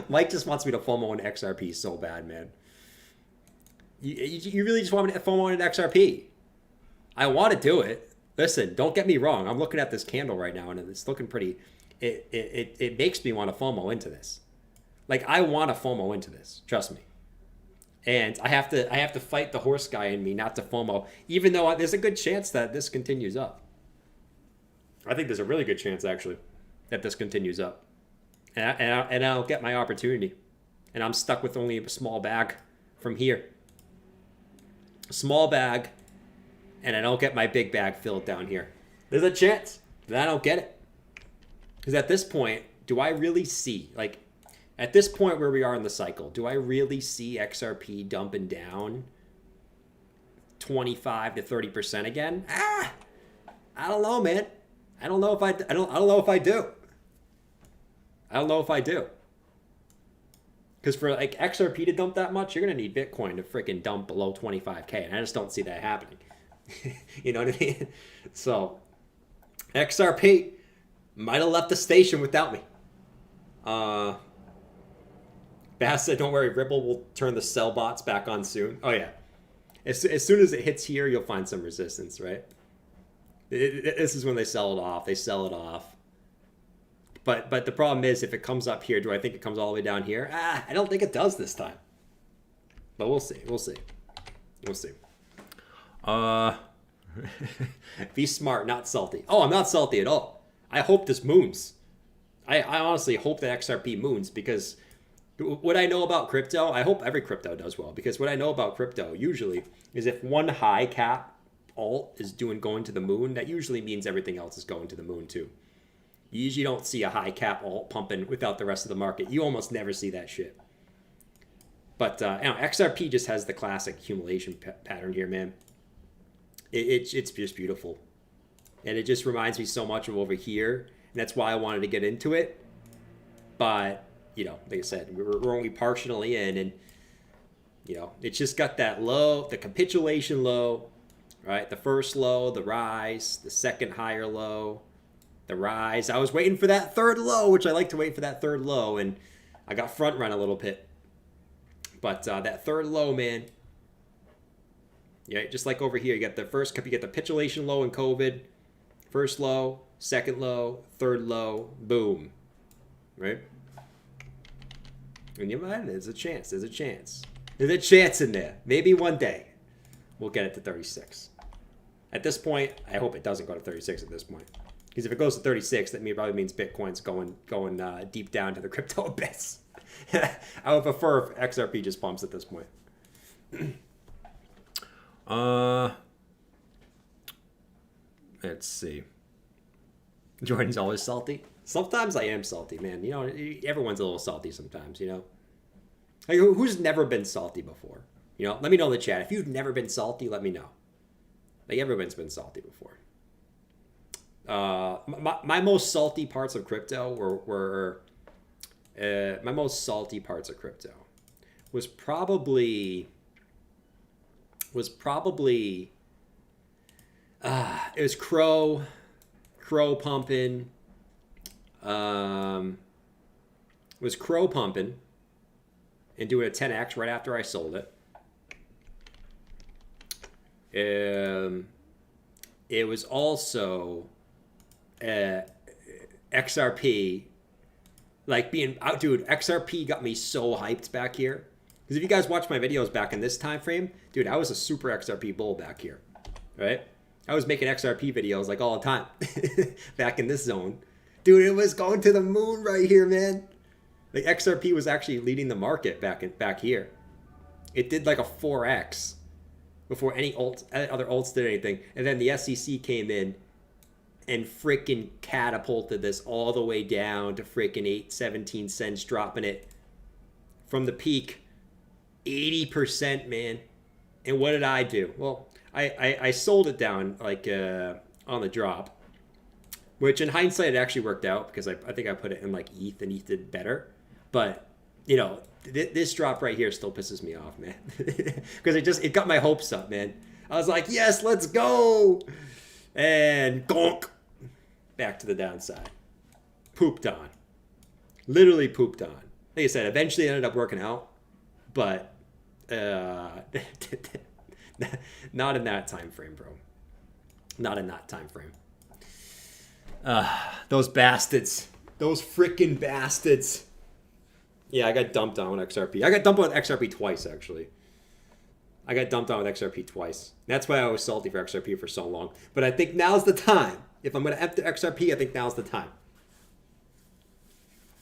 Speaker 1: Mike just wants me to FOMO in XRP so bad, man. You really just want me to FOMO in XRP? I want to do it. Listen, don't get me wrong. I'm looking at this candle right now, and it's looking pretty. It makes me want to FOMO into this. Like, I want to FOMO into this. Trust me. And I have to fight the horse guy in me not to FOMO, even though there's a good chance that this continues up. I think there's a really good chance, actually, that this continues up. And I'll get my opportunity. And I'm stuck with only a small bag from here. A small bag, and I don't get my big bag filled down here. There's a chance that I don't get it. Because at this point, do I really see, like, at this point where we are in the cycle, do I really see XRP dumping down 25 to 30% again? I don't know, man. I don't know if I do. I don't know if I do. Because for like XRP to dump that much, you're gonna need Bitcoin to freaking dump below 25K, and I just don't see that happening. You know what I mean? So XRP might have left the station without me. Bass said, don't worry, Ripple will turn the sell bots back on soon. Oh, yeah. As soon as it hits here, you'll find some resistance, right? This is when they sell it off. They sell it off. But the problem is, if it comes up here, do I think it comes all the way down here? I don't think it does this time. But we'll see. We'll see. We'll see. Be smart, not salty. Oh, I'm not salty at all. I hope this moons. I honestly hope that XRP moons, because what I know about crypto, I hope every crypto does well, because what I know about crypto usually is if one high cap alt is going to the moon, that usually means everything else is going to the moon too. You usually don't see a high cap alt pumping without the rest of the market. You almost never see that shit. But XRP just has the classic accumulation pattern here, man. It's just beautiful. And it just reminds me so much of over here. And that's why I wanted to get into it. But like I said, we're only partially in, and it's just got that low, the capitulation low, right? The first low, the rise, the second higher low, the rise. I was waiting for that third low, which I like to wait for that third low, and I got front run a little bit. But that third low, man, just like over here, you get the capitulation low in COVID, first low, second low, third low, boom, right? In your mind, there's a chance. There's a chance in there. Maybe one day we'll get it to 36. At this point, I hope it doesn't go to 36 at this point. Because if it goes to 36, that probably means Bitcoin's going deep down to the crypto abyss. I would prefer if XRP just pumps at this point. Let's see. Jordan's always salty. Sometimes I am salty, man. You know, everyone's a little salty sometimes, you know. Like, who's never been salty before? You know, let me know in the chat. If you've never been salty, let me know. Like, everyone's been salty before. My most salty parts of crypto were my most salty parts of crypto was probably it was crow pumping. Was crow pumping and doing a 10x right after I sold it. It was also XRP, like being out, dude. XRP got me so hyped back here. Because if you guys watch my videos back in this time frame, dude, I was a super XRP bull back here, right? I was making XRP videos like all the time back in this zone. Dude, it was going to the moon right here, man. Like XRP was actually leading the market back here. It did like a 4x before any other alts did anything. And then the SEC came in and freaking catapulted this all the way down to freaking 17 cents, dropping it from the peak 80%, man. And what did I do? Well, I sold it down like on the drop, which in hindsight it actually worked out because I think I put it in like ETH and ETH did better. But you know, this drop right here still pisses me off, man, because it got my hopes up, man. I was like, yes, let's go, and gonk, back to the downside. Pooped on, literally pooped on. Like I said, eventually it ended up working out, but not in that time frame, bro. Not in that time frame. Those bastards. Those freaking bastards. Yeah, I got dumped on with XRP. I got dumped on with XRP twice, actually. I got dumped on with XRP twice. That's why I was salty for XRP for so long. But I think now's the time. If I'm going to enter XRP, I think now's the time.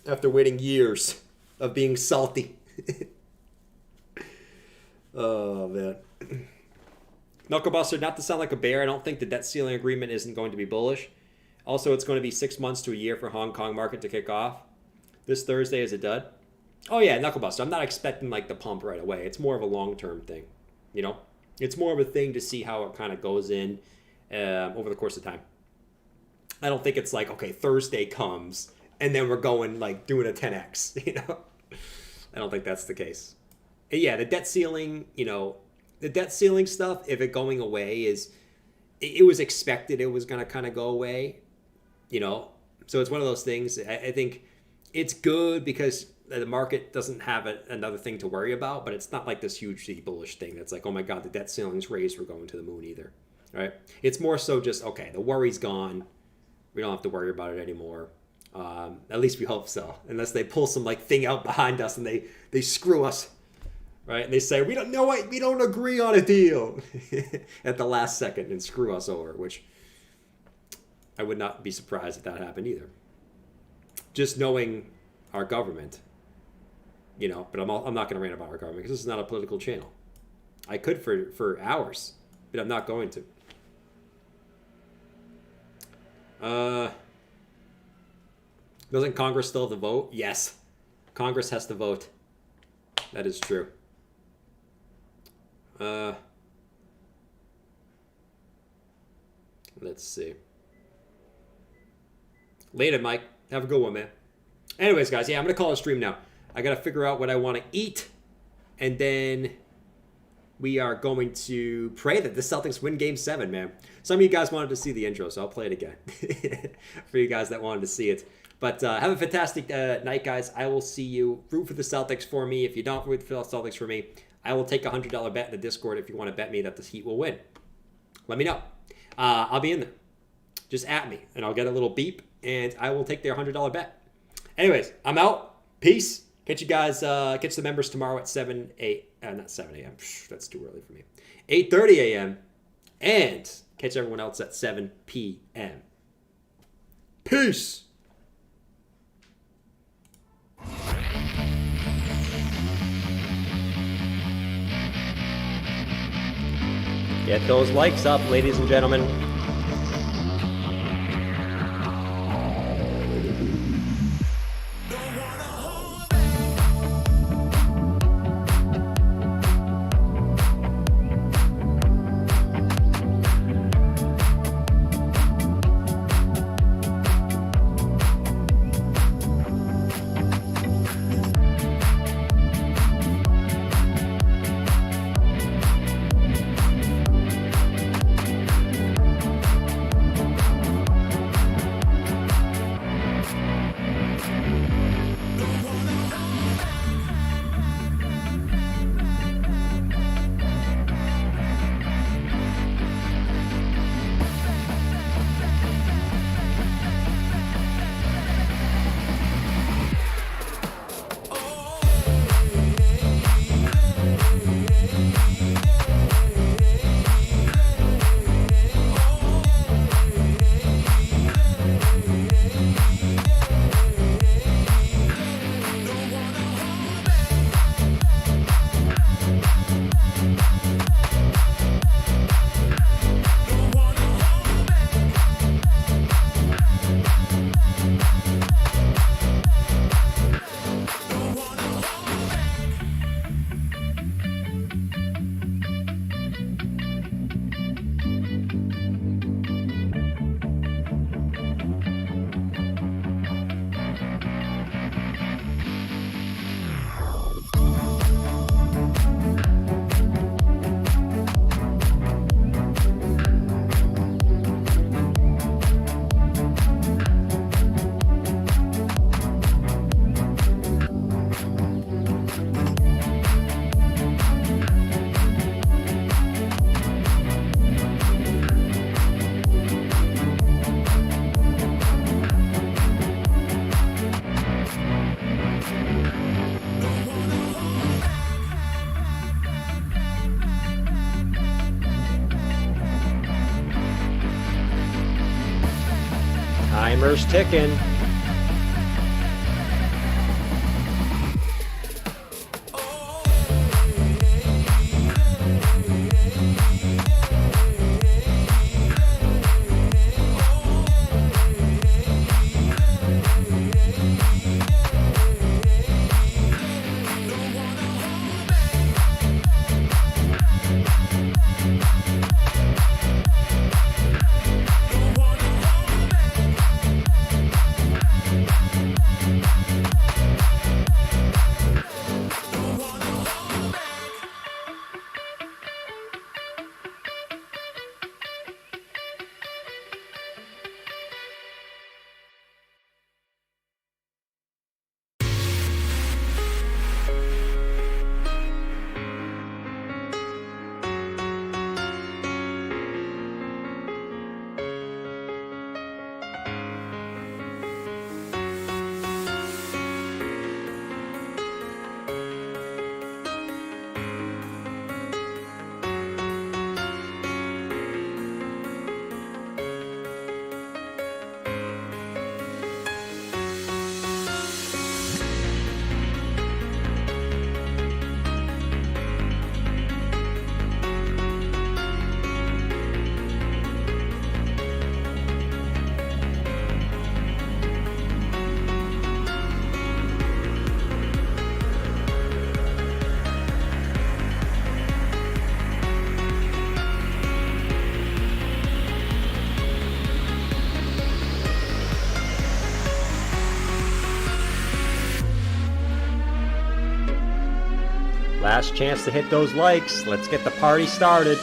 Speaker 1: After waiting years of being salty. Oh, man. Knucklebuster, not to sound like a bear, I don't think the debt ceiling agreement isn't going to be bullish. Also, it's going to be 6 months to a year for Hong Kong market to kick off. This Thursday is a dud. Oh yeah, Knucklebuster. I'm not expecting like the pump right away. It's more of a long-term thing, you know. It's more of a thing to see how it kind of goes in over the course of time. I don't think it's like, okay, Thursday comes and then we're going like doing a 10x, you know. I don't think that's the case. And yeah, the debt ceiling, you know, the debt ceiling stuff, if it going away is, it was expected it was going to kind of go away, you know. So it's one of those things. I think it's good because the market doesn't have another thing to worry about, but it's not like this hugely bullish thing that's like, oh my God, the debt ceiling's raised, we're going to the moon either, right? It's more so just, okay, the worry's gone. We don't have to worry about it anymore. At least we hope so, unless they pull some like thing out behind us and they screw us, right? And they say, we don't agree on a deal at the last second and screw us over, which I would not be surprised if that happened either. Just knowing our government, you know, but I'm not going to rant about our government because this is not a political channel. I could for hours, but I'm not going to. Doesn't Congress still have to vote? Yes. Congress has to vote. That is true. Let's see. Later, Mike. Have a good one, man. Anyways, guys, yeah, I'm going to call it a stream now. I got to figure out what I want to eat. And then we are going to pray that the Celtics win Game 7, man. Some of you guys wanted to see the intro, so I'll play it again for you guys that wanted to see it. But have a fantastic night, guys. I will see you. Root for the Celtics for me. If you don't root for the Celtics for me, I will take a $100 bet in the Discord if you want to bet me that the Heat will win. Let me know. I'll be in there. Just at me, and I'll get a little beep, and I will take their $100 bet. Anyways, I'm out. Peace. Catch you guys. Catch the members tomorrow at 7 a.m. Not 7 a.m. That's too early for me. 8:30 a.m. And Catch everyone else at 7 p.m. Peace! Get those likes up, ladies and gentlemen. Timer's ticking. Last chance to hit those likes. Let's get the party started.